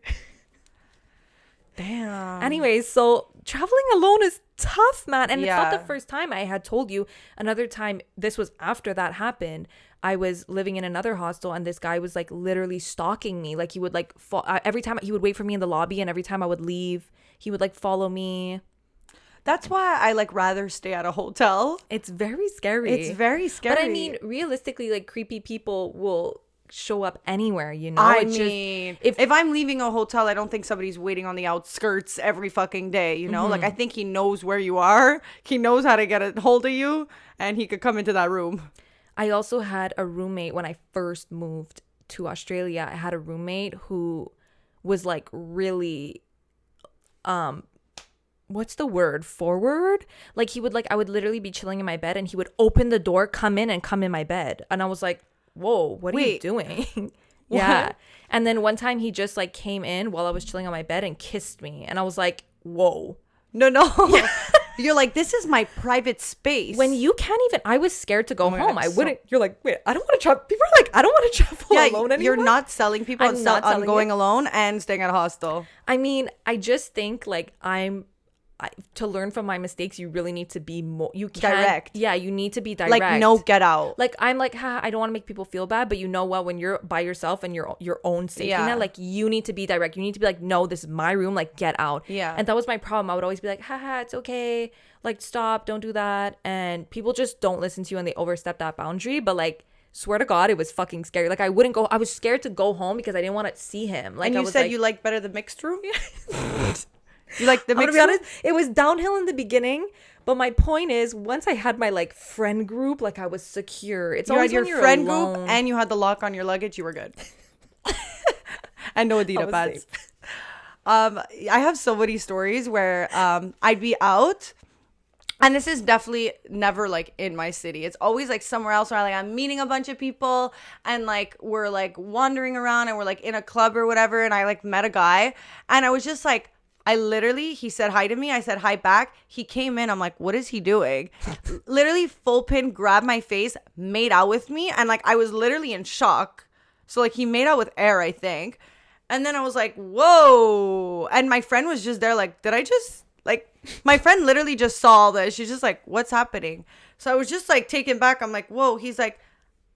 Damn. Anyways, so traveling alone is tough, man. And it's not Yeah. the first time. I had told you another time. This was after that happened. I was living in another hostel, and this guy was like literally stalking me. Like he would like every time he would wait for me in the lobby, and every time I would leave, he would like follow me. That's why I like rather stay at a hotel. It's very scary. It's very scary. But I mean, realistically, like creepy people will show up anywhere, you know? I It's mean, just, if I'm leaving a hotel, I don't think somebody's waiting on the outskirts every fucking day, you know? Like, I think he knows where you are. He knows how to get a hold of you, and he could come into that room. I also had a roommate when I first moved to Australia. I had a roommate who was like really, what's the word? Forward? Like he would like, I would literally be chilling in my bed, and he would open the door, come in in my bed. And I was like, whoa, what are you doing? Yeah. And then one time he just like came in while I was chilling on my bed and kissed me. And I was like, whoa. No. You're like, this is my private space. When you can't even, I was scared to go my home. God, I wouldn't, you're like, wait, I don't want to travel. People are like, I don't want to travel alone anymore. You're not selling people I'm not on selling going it. alone and staying at a hostel. I mean, I just think like to learn from my mistakes, you really need to be more, you can't. Direct. Yeah, you need to be direct. Like, no get out. Like I'm like, I don't want to make people feel bad, but you know what? When you're by yourself and your own safety net, like you need to be direct. You need to be like, no, this is my room. Like get out. Yeah. And that was my problem. I would always be like, it's okay. Like stop, don't do that. And people just don't listen to you, and they overstep that boundary. But like, swear to God, it was fucking scary. Like I wouldn't go. I was scared to go home because I didn't want to see him. Like and I you was said like, you like better the mixed room. You like the I'm gonna mixed be room? honest, it was downhill in the beginning, but my point is, once I had my like friend group, like I was secure. It's You always had your when you're friend alone. group and you had the lock on your luggage. You were good. And no I Adidas was pads. safe. I have so many stories where I'd be out, and this is definitely never like in my city. It's always like somewhere else where I'm meeting a bunch of people, and like we're like wandering around, and we're like in a club or whatever, and I like met a guy, and I was just like, he said hi to me. I said hi back. He came in. I'm like, what is he doing? Literally full pin, grabbed my face, made out with me. And like, I was literally in shock. So like he made out with air, I think. And then I was like, whoa. And my friend was just there like, did I just like, my friend literally just saw all this. She's just like, what's happening? So I was just like taken back. I'm like, whoa. He's like,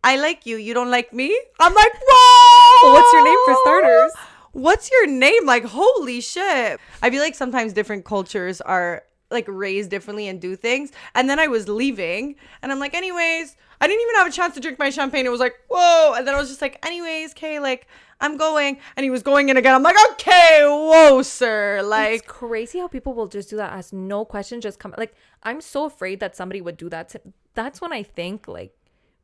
I like you. You don't like me? I'm like, whoa. Well, what's your name for starters? What's your name? Like, holy shit. I feel like sometimes different cultures are like raised differently and do things. And then I was leaving, and I'm like, anyways, I didn't even have a chance to drink my champagne. It was like, whoa. And then I was just like, anyways, okay, like, I'm going. And he was going in again. I'm like, okay, whoa, sir. Like, It's crazy how people will just do that, ask no question, just come. Like, I'm so afraid that somebody would do that. That's when I think, like,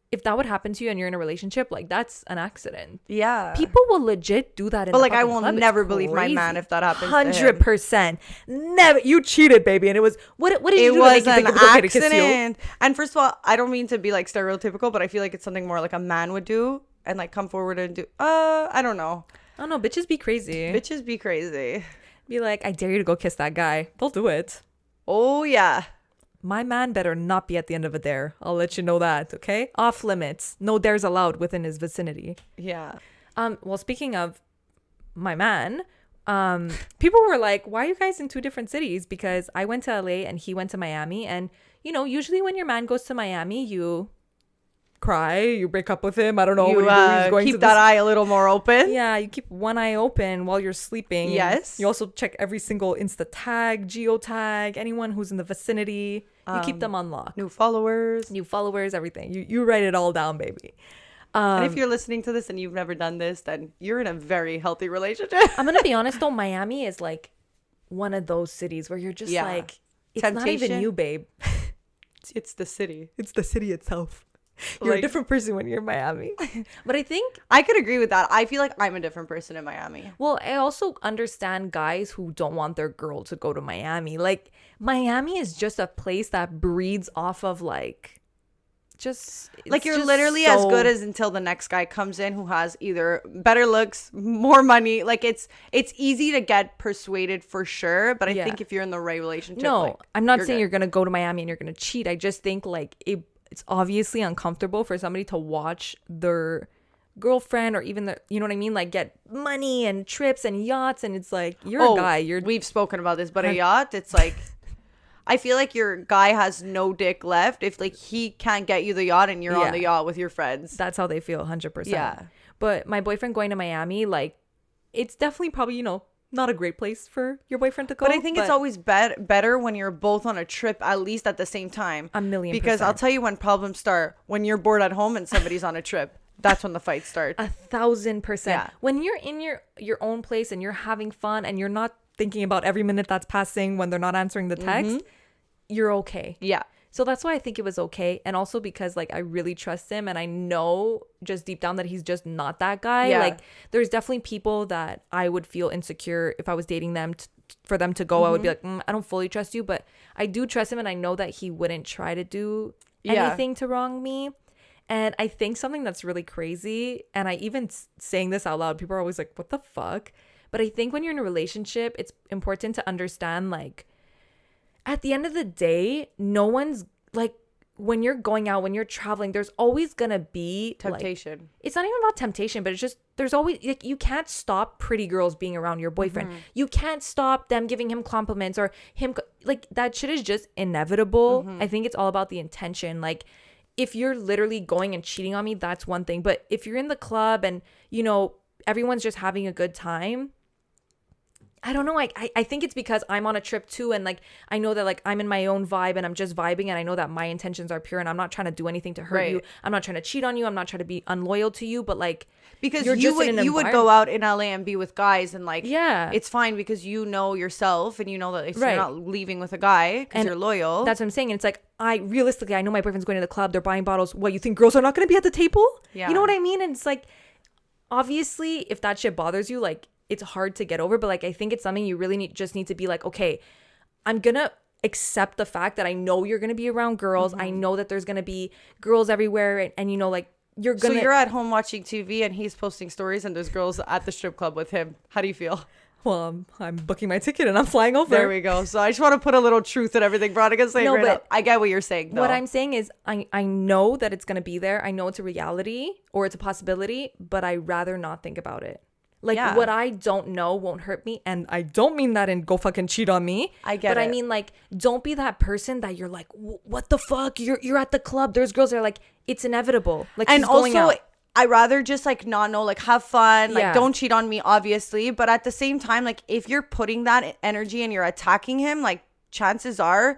if that would happen to you and you're in a relationship, like, that's an accident. yeah. People will legit do that in But the like, I fucking will club. It's never believe my crazy. man if that happens to him. 100%. Never. You cheated, baby. And it was, what did you It do to was make you an think it was okay to kiss you? accident. And first of all, I don't mean to be like stereotypical, but I feel like it's something more like a man would do and like come forward and do. I don't know. I don't know. Bitches be crazy. Bitches be crazy. Be like, I dare you to go kiss that guy. They'll do it. Oh yeah. My man better not be at the end of a dare. I'll let you know that, okay? Off limits. No dares allowed within his vicinity. Yeah. Well, speaking of my man, people were like, why are you guys in two different cities? Because I went to LA and he went to Miami. And, you know, usually when your man goes to Miami, you cry, you break up with him. I don't know. You what do you do? He's going keep to that eye a little more open. Yeah, you keep one eye open while you're sleeping. Yes. You also check every single Insta tag, geo tag, anyone who's in the vicinity. You keep them on lock. New followers. New followers, everything. You write it all down, baby. And if you're listening to this and you've never done this, then you're in a very healthy relationship. I'm gonna be honest though, Miami is like one of those cities where you're just like, it's not even Temptation. you, babe. It's the city. It's the city itself. You're Like, a different person when you're in Miami. But I think, I could agree with that. I feel like I'm a different person in Miami. well, I also understand guys who don't want their girl to go to Miami. Like, Miami is just a place that breeds off of like, just Like, it's you're just literally as so- good as until the next guy comes in who has either better looks, more money. Like, it's easy to get persuaded for sure. But I Yeah. think if you're in the right relationship, No, like, I'm not you're saying good. you're gonna go to Miami and you're gonna cheat. I just think like it's obviously uncomfortable for somebody to watch their girlfriend or even the, you know what I mean, like get money and trips and yachts, and it's like you're a guy. We've spoken about this, but a yacht, it's like, I feel like your guy has no dick left if like he can't get you the yacht and you're Yeah. on the yacht with your friends. That's how they feel, 100%. Yeah. But my boyfriend going to Miami, like, it's definitely probably, you know, not a great place for your boyfriend to go. But I think it's always better when you're both on a trip, at least at the same time. 1,000,000%. Because I'll tell you when problems start, when you're bored at home and somebody's on a trip. That's when the fights start. 1,000%. Yeah. When you're in your own place and you're having fun and you're not thinking about every minute that's passing when they're not answering the text, you're okay. Yeah. So that's why I think it was okay. And also because like I really trust him and I know just deep down that he's just not that guy. Yeah. Like there's definitely people that I would feel insecure if I was dating them for them to go. I would be like, I don't fully trust you, but I do trust him and I know that he wouldn't try to do anything to wrong me. And I think something that's really crazy, and I even saying this out loud, people are always like, what the fuck? But I think when you're in a relationship, it's important to understand, like, at the end of the day, no one's, like, when you're going out, when you're traveling, there's always gonna be Temptation. Like, it's not even about temptation, but it's just, there's always, like, you can't stop pretty girls being around your boyfriend. You can't stop them giving him compliments or him, like, that shit is just inevitable. I think it's all about the intention. Like, if you're literally going and cheating on me, that's one thing. But if you're in the club and, you know, everyone's just having a good time, I don't know. I think it's because I'm on a trip too. And like, I know that like I'm in my own vibe and I'm just vibing. And I know that my intentions are pure and I'm not trying to do anything to hurt you. I'm not trying to cheat on you. I'm not trying to be unloyal to you. But like, Because you're you just in an would environment- go out in LA and be with guys and like, Yeah. it's fine because you know yourself and you know that if Right. you're not leaving with a guy because And you're loyal. That's what I'm saying. And it's like, I know my boyfriend's going to the club. They're buying bottles. What, you think girls are not going to be at the table? Yeah. You know what I mean? And it's like, obviously, if that shit bothers you, like, it's hard to get over. But like, I think it's something you really just need to be like, okay, I'm going to accept the fact that I know you're going to be around girls. I know that there's going to be girls everywhere. And you know, like, you're going to. So you're at home watching TV and he's posting stories and there's girls at the strip club with him. How do you feel? Well, I'm booking my ticket and I'm flying over. There we go. So I just want to put a little truth in everything Veronica's saying right now. I get what you're saying, though. What I'm saying is I know that it's going to be there. I know it's a reality or it's a possibility, but I rather not think about it. Like, what I don't know won't hurt me. And I don't mean that in go fucking cheat on me. I get but it. I mean, like, don't be that person that you're like, what the fuck? You're at the club. There's girls that are like, it's inevitable. Like, And she's going also, out. I rather just like not know, like have fun, like Yeah. don't cheat on me, obviously. But at the same time, like if you're putting that energy and you're attacking him, like chances are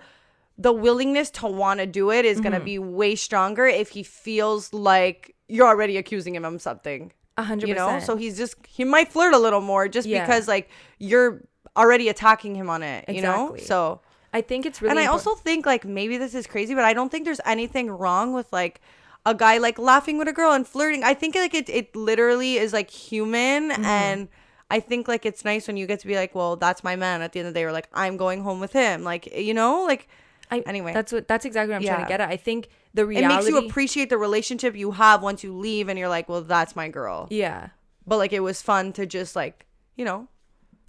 the willingness to want to do it is going to be way stronger if he feels like you're already accusing him of something. 100%. You know, so he might flirt a little more just because like you're already attacking him on it, you know? Exactly. So I think it's really and I important. also think like maybe this is crazy, but I don't think there's anything wrong with like a guy like laughing with a girl and flirting. I think like it literally is like human and I think like it's nice when you get to be like, well, that's my man at the end of the day, or like I'm going home with him. Like, you know, like anyway. That's exactly what I'm trying to get at. I think the It reality makes you appreciate the relationship you have once you leave and you're like, well, that's my girl. Yeah. But like it was fun to just like, you know,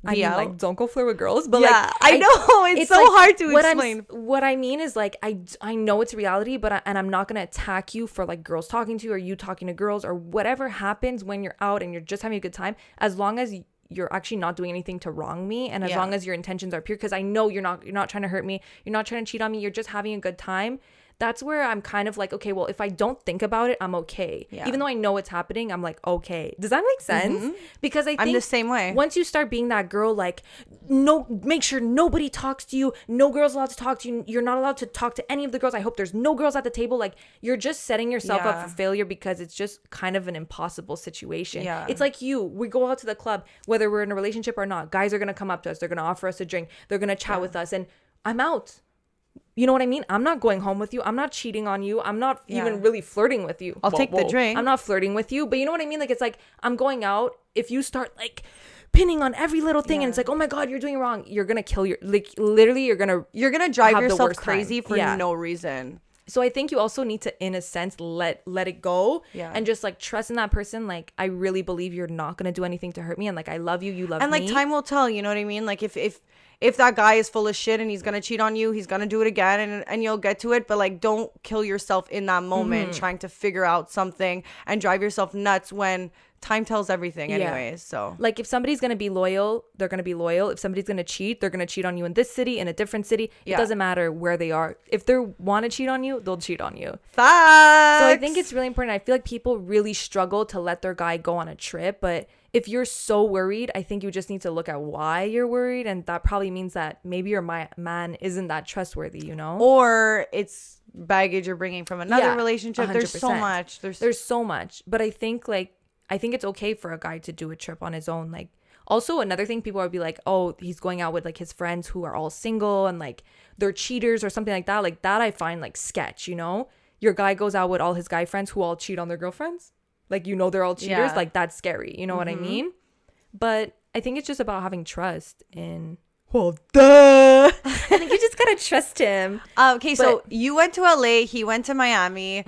I mean, out. like, don't go flirt with girls, but yeah, like, I know it's so like, hard to what explain. What I mean is like, I know it's reality, but I'm not gonna attack you for like girls talking to you or you talking to girls or whatever happens when you're out and you're just having a good time, as long as you're actually not doing anything to wrong me and as long as your intentions are pure, because I know you're not trying to hurt me, you're not trying to cheat on me, you're just having a good time. That's where I'm kind of like, okay, well, if I don't think about it, I'm okay. Yeah. Even though I know it's happening, I'm like, okay. Does that make sense? Because I think I'm the same way. Once you start being that girl, like, no, make sure nobody talks to you. No girl's allowed to talk to you. You're not allowed to talk to any of the girls. I hope there's no girls at the table. Like, you're just setting yourself up for failure because it's just kind of an impossible situation. Yeah. It's like we go out to the club, whether we're in a relationship or not. Guys are going to come up to us. They're going to offer us a drink. They're going to chat with us. And I'm out. you know what I mean? I'm not going home with you. I'm not cheating on you. I'm not even really flirting with you. I'll take the drink. I'm not flirting with you. But you know what I mean? Like, it's like, I'm going out. If you start like pinning on every little thing and it's like, oh my God, you're doing wrong. You're going to kill literally, you're going to drive yourself crazy for no reason. So I think you also need to, in a sense, let it go and just like trust in that person. Like, I really believe you're not going to do anything to hurt me. And like, I love you. You love me. And like, time will tell, you know what I mean? Like, if that guy is full of shit and he's going to cheat on you, he's going to do it again and you'll get to it. But like, don't kill yourself in that moment trying to figure out something and drive yourself nuts when time tells everything anyways. So like, if somebody's going to be loyal, they're going to be loyal. If somebody's going to cheat, they're going to cheat on you in this city, in a different city. It doesn't matter where they are. If they want to cheat on you, they'll cheat on you. Facts. So I think it's really important. I feel like people really struggle to let their guy go on a trip. But if you're so worried, I think you just need to look at why you're worried. And that probably means that maybe your man isn't that trustworthy, you know? Or it's baggage you're bringing from another relationship. 100%. There's so much. There's so much. But I think it's okay for a guy to do a trip on his own. Like, also another thing, people would be like, oh, he's going out with like his friends who are all single and like they're cheaters or something like that. Like, that I find like sketch, you know? Your guy goes out with all his guy friends who all cheat on their girlfriends. Like, you know, they're all cheaters. Like, that's scary. You know what I mean? But I think it's just about having trust in... Well, duh. I think you just gotta trust him. Okay, so you went to LA, he went to Miami.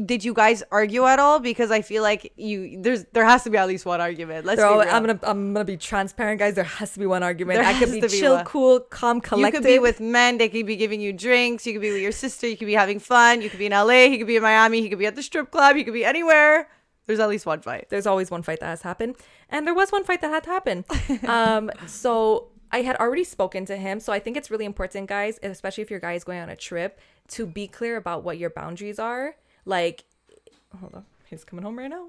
Did you guys argue at all? Because I feel like there has to be at least one argument. Let's be real. I'm gonna be transparent, guys. There has to be one argument. I could be chill, cool, calm, collected. You could be with men. They could be giving you drinks. You could be with your sister. You could be having fun. You could be in LA. He could be in Miami. He could be at the strip club. He could be anywhere. There's at least one fight. There's always one fight that has happened. And there was one fight that had to happen. So I had already spoken to him. So I think it's really important, guys, especially if your guy is going on a trip, to be clear about what your boundaries are. Like, hold on. He's coming home right now.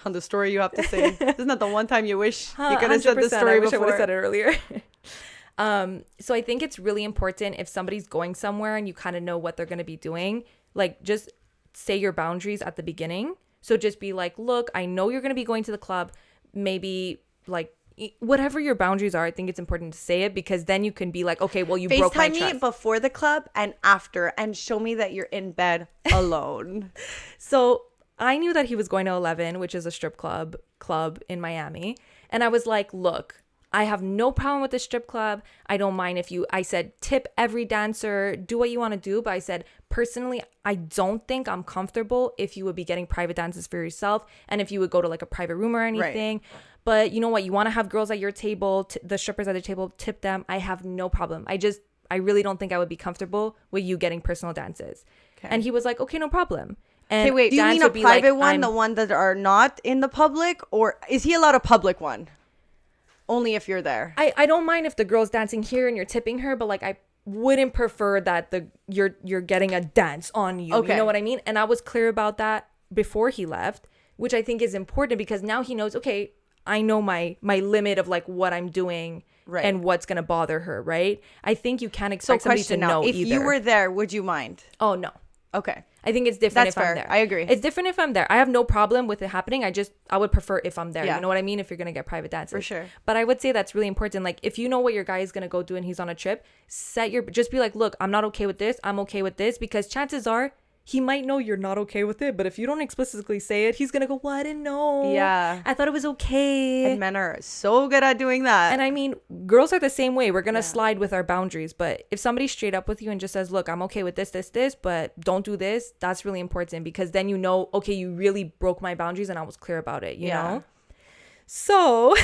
On the story you have to say. Isn't that the one time you wish you could have said the story I before? wish I would have said it earlier. So I think it's really important if somebody's going somewhere and you kind of know what they're going to be doing, like, just say your boundaries at the beginning. So just be like, look, I know you're going to be going to the club. Maybe like whatever your boundaries are, I think it's important to say it, because then you can be like, okay, well, you broke my trust. FaceTime me before the club and after and show me that you're in bed alone. So I knew that he was going to 11, which is a strip club in Miami. And I was like, look, I have no problem with the strip club. I don't mind if I said, tip every dancer, do what you want to do. But I said, personally, I don't think I'm comfortable if you would be getting private dances for yourself and if you would go to like a private room or anything. Right. But you know what? You want to have girls at your table, the strippers at the table, tip them. I have no problem. I really don't think I would be comfortable with you getting personal dances. Okay. And he was like, okay, no problem. And hey, wait, do you mean a private one, the one that are not in the public? Or is he allowed a public one? Only if you're there. I don't mind if the girl's dancing here and you're tipping her, but like I wouldn't prefer that you're getting a dance on you. Okay. You know what I mean? And I was clear about that before he left, which I think is important because now he knows, okay, I know my limit of like what I'm doing and what's going to bother her, right? I think you can't expect somebody to know if either. You were there, would you mind? Oh, no. Okay. I think it's different if fair. I'm there. I agree. It's different if I'm there. I have no problem with it happening. I would prefer if I'm there. Yeah. You know what I mean? If you're going to get private dances. For sure. But I would say that's really important. Like, if you know what your guy is going to go do and he's on a trip, just be like, look, I'm not okay with this. I'm okay with this. Because chances are he might know you're not okay with it. But if you don't explicitly say it, he's going to go, well, I didn't know. Yeah. I thought it was okay. And men are so good at doing that. And I mean, girls are the same way. We're going to slide with our boundaries. But if somebody's straight up with you and just says, look, I'm okay with this, but don't do this, that's really important. Because then you know, okay, you really broke my boundaries and I was clear about it, you know? So,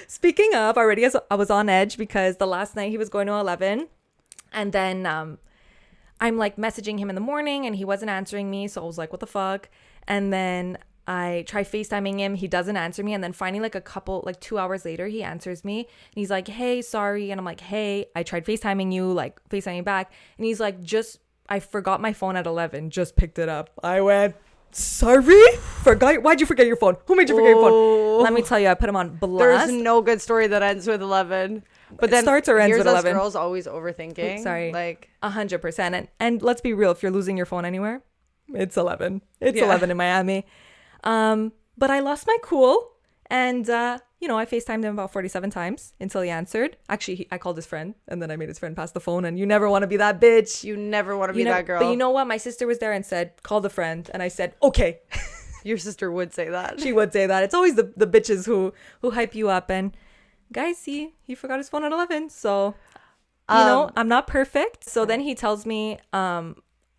speaking of, already I was on edge because the last night he was going to 11. And then I'm like messaging him in the morning and he wasn't answering me. So I was like, what the fuck? And then I try FaceTiming him. He doesn't answer me. And then finally, like 2 hours later, he answers me. And he's like, hey, sorry. And I'm like, hey, I tried FaceTiming you, like FaceTiming back. And he's like, I forgot my phone at 11. Just picked it up. I went, sorry? Why'd you forget your phone? Who made you forget your phone? Let me tell you, I put him on blast. There's no good story that ends with 11. But then starts or ends with 11. Girls always overthinking. Oops, sorry. Like 100%. And let's be real, if you're losing your phone anywhere, it's 11. It's 11 in Miami. But I lost my cool And, you know, I FaceTimed him about 47 times until he answered. Actually, I called his friend and then I made his friend pass the phone. And you never want to be that bitch. You never want to be that girl. But you know what? My sister was there and said, call the friend. And I said, okay. Your sister would say that. She would say that. It's always the bitches who hype you up. And guys, he forgot his phone at 11. So, you know, I'm not perfect. So then he tells me,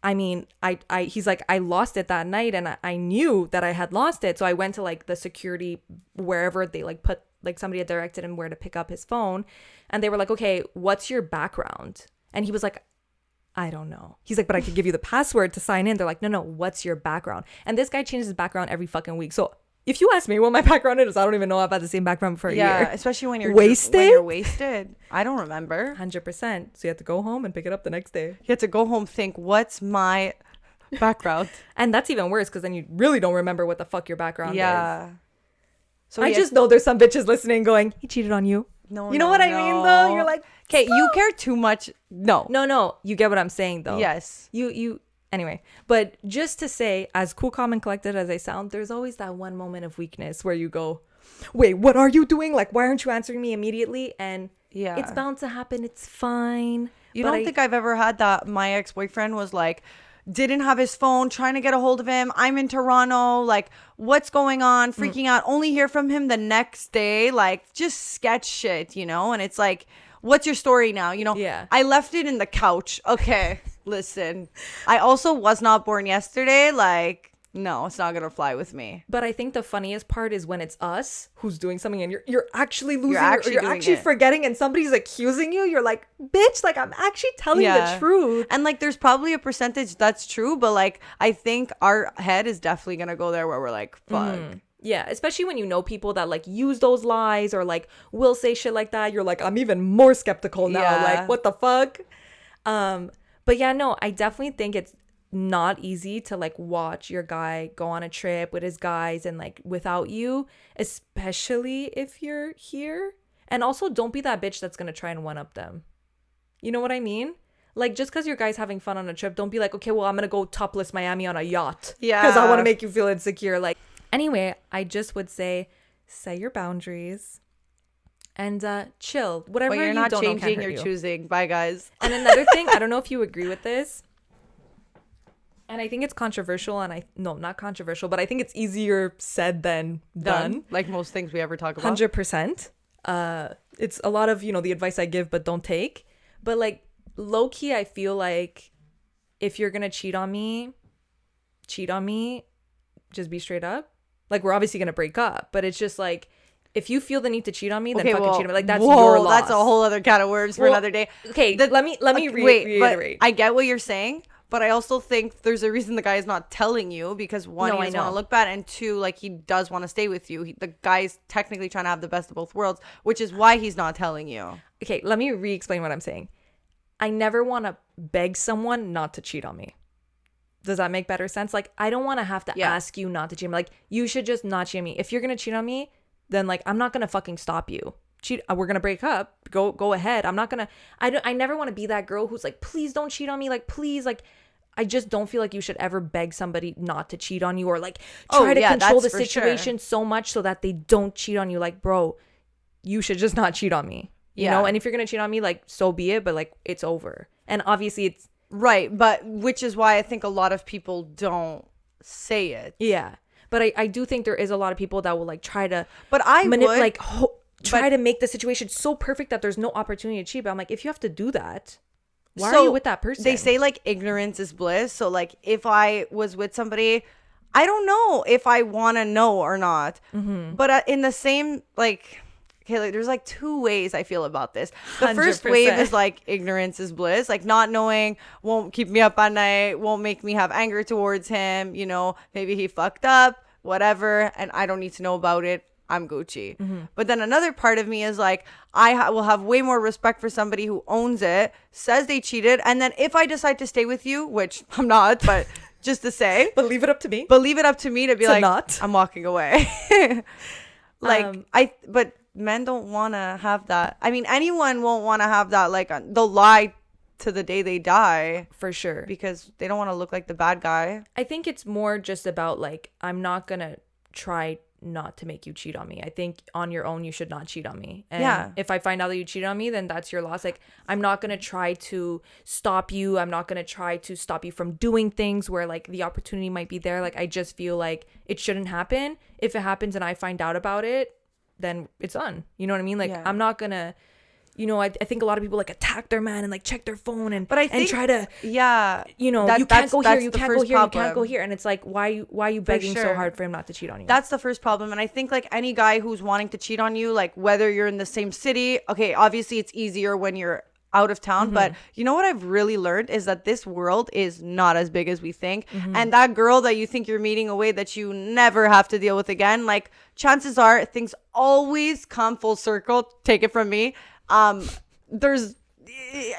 he's like, I lost it that night and I knew that I had lost it. So I went to like the security, wherever they like put, like somebody had directed him where to pick up his phone. And they were like, okay, what's your background? And he was like, I don't know. He's like, but I could give you the password to sign in. They're like, no, what's your background? And this guy changes his background every fucking week. So if you ask me what my background is, I don't even know I've had the same background for a year. Yeah, especially when you're wasted. When you're wasted. I don't remember. 100%. So you have to go home and pick it up the next day. You have to go home, think, what's my background? And that's even worse because then you really don't remember what the fuck your background is. So I just know there's some bitches listening going, he cheated on you. No, you know what I mean though? You're like, okay, you care too much. No. You get what I'm saying though. Yes. You anyway, but just to say, as cool, calm, and collected as I sound, there's always that one moment of weakness where you go, wait, what are you doing? Like, why aren't you answering me immediately? And yeah, it's bound to happen. It's fine. You don't think I've ever had that? My ex-boyfriend was like, didn't have his phone, trying to get a hold of him. I'm in Toronto. Like, what's going on? Freaking out. Only hear from him the next day. Like, just sketch shit, you know? And it's like, what's your story now? You know? Yeah. I left it in the couch. Okay, listen. I also was not born yesterday. Like, no, it's not going to fly with me. But I think the funniest part is when it's us who's doing something and you're actually losing, you're actually forgetting and somebody's accusing you. You're like, bitch, like I'm actually telling the truth. And like, there's probably a percentage that's true, but like, I think our head is definitely going to go there where we're like, fuck. Yeah, especially when you know people that like use those lies or like will say shit like that. You're like, I'm even more skeptical now. Yeah. Like, what the fuck? But yeah, no, I definitely think it's not easy to like watch your guy go on a trip with his guys and like without you, especially if you're here. And also don't be that bitch that's gonna try and one up them. You know what I mean? Like, just because your guy's having fun on a trip, don't be like, okay, well, I'm gonna go topless Miami on a yacht. Yeah, because I want to make you feel insecure. Like, anyway, I just would say set your boundaries and chill. Whatever. But you're you not don't changing, know you're you. choosing. Bye, guys. And another thing, I don't know if you agree with this, and I think it's controversial, and not controversial, but I think it's easier said than done. Like most things we ever talk about. 100%. It's a lot of, the advice I give, but don't take. But like low key, I feel like if you're going to cheat on me, just be straight up. Like, we're obviously going to break up, but it's just like, if you feel the need to cheat on me, then fucking cheat on me. Like, that's your loss. That's a whole other can of worms for another day. Okay, let me reiterate. But I get what you're saying, but I also think there's a reason the guy is not telling you, because one, he doesn't want to look bad, and two, like, he does want to stay with you. The guy's technically trying to have the best of both worlds, which is why he's not telling you. Okay, let me re-explain what I'm saying. I never want to beg someone not to cheat on me. Does that make better sense? Like, I don't want to have to ask you not to cheat on me. Like, you should just not cheat on me. If you're going to cheat on me, then like, I'm not going to fucking stop you. We're going to break up. Go ahead. I'm not going to, I never want to be that girl who's like, please don't cheat on me. Like, please, like, I just don't feel like you should ever beg somebody not to cheat on you or like try to control the situation so much so that they don't cheat on you. Like, bro, you should just not cheat on me. You know? And if you're going to cheat on me, like, so be it, but like, it's over. And obviously it's right. But which is why I think a lot of people don't say it. Yeah. But I do think there is a lot of people that will like try to, but try to make the situation so perfect that there's no opportunity to cheat. But I'm like, if you have to do that, why are you with that person? They say like ignorance is bliss. So like if I was with somebody, I don't know if I want to know or not. Mm-hmm. But in the same like, okay, like there's like two ways I feel about this. The 100%. First wave is like ignorance is bliss. Like not knowing won't keep me up at night, won't make me have anger towards him. You know, maybe he fucked up, whatever, and I don't need to know about it. I'm Gucci. Mm-hmm. But then another part of me is like, I will have way more respect for somebody who owns it, says they cheated, and then if I decide to stay with you, which I'm not, but just to say. But leave it up to me. To be like, not. I'm walking away. But men don't want to have that. I mean, anyone won't want to have that. Like, they'll lie to the day they die. For sure. Because they don't want to look like the bad guy. I think it's more just about like, I'm not going to try not to make you cheat on me. I think on your own, you should not cheat on me. And if I find out that you cheated on me, then that's your loss. Like, I'm not going to try to stop you. I'm not going to try to stop you from doing things where like the opportunity might be there. Like, I just feel like it shouldn't happen. If it happens and I find out about it, then it's done. You know what I mean? Like, I'm not going to, you know, I think a lot of people like attack their man and like check their phone and try to, you know, you can't go here, you can't go here, you can't go here. And it's like, why are you begging so hard for him not to cheat on you? That's the first problem. And I think like any guy who's wanting to cheat on you, like whether you're in the same city, okay, obviously it's easier when you're out of town, but you know what I've really learned is that this world is not as big as we think. And that girl that you think you're meeting away that you never have to deal with again, like chances are things always come full circle. Take it from me.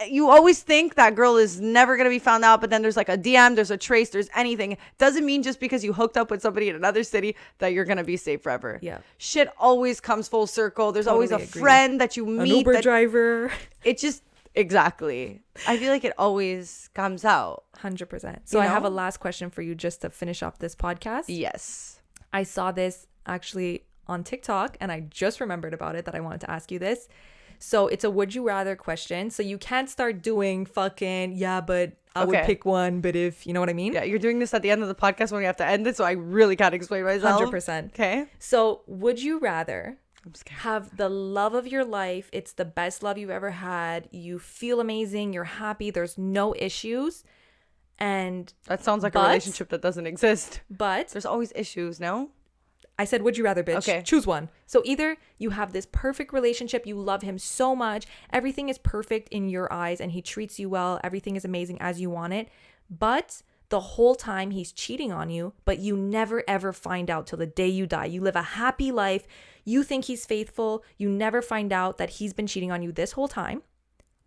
You always think that girl is never going to be found out, but then there's like a DM, there's a trace, there's anything. Doesn't mean just because you hooked up with somebody in another city that you're going to be safe forever. Yeah. Shit always comes full circle. There's always a friend that you meet. An Uber driver. It just, exactly. I feel like it always comes out. 100%. So I have a last question for you just to finish off this podcast. Yes. I saw this actually on TikTok and I just remembered about it that I wanted to ask you this. So it's a would you rather question. So you can't start doing fucking, but I would pick one, but if, you know what I mean? Yeah, you're doing this at the end of the podcast when we have to end it, so I really can't explain myself. 100%. Okay. So would you rather have the love of your life, it's the best love you've ever had, you feel amazing, you're happy, there's no issues, and... That sounds like a relationship that doesn't exist. But... There's always issues, no? I said, would you rather, bitch? Okay. Choose one. So either you have this perfect relationship, you love him so much, everything is perfect in your eyes, and he treats you well, everything is amazing as you want it, but the whole time he's cheating on you, but you never ever find out till the day you die. You live a happy life. You think he's faithful. You never find out that he's been cheating on you this whole time.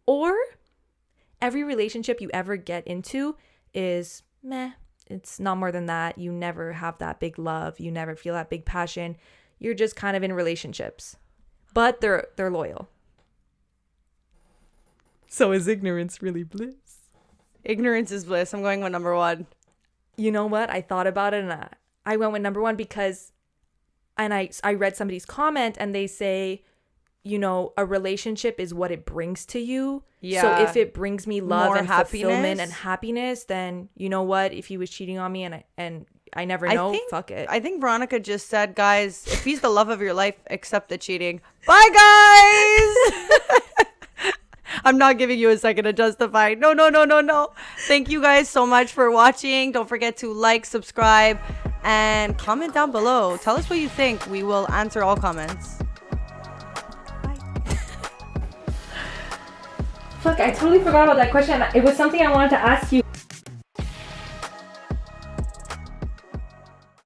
Or every relationship you ever get into is meh. It's not more than that. You never have that big love. You never feel that big passion. You're just kind of in relationships. But they're loyal. So is ignorance really bliss? Ignorance is bliss. I'm going with number one. You know what? I thought about it and I went with number one because, and I read somebody's comment and they say, you know, a relationship is what it brings to you. Yeah. So if it brings me love and fulfillment and happiness, then you know what? If he was cheating on me and I never know, fuck it. I think Veronica just said, guys, if he's the love of your life, accept the cheating. Bye, guys. I'm not giving you a second to justify. No. Thank you guys so much for watching. Don't forget to like, subscribe, and comment down below. Tell us what you think. We will answer all comments. Fuck, I totally forgot about that question. It was something I wanted to ask you.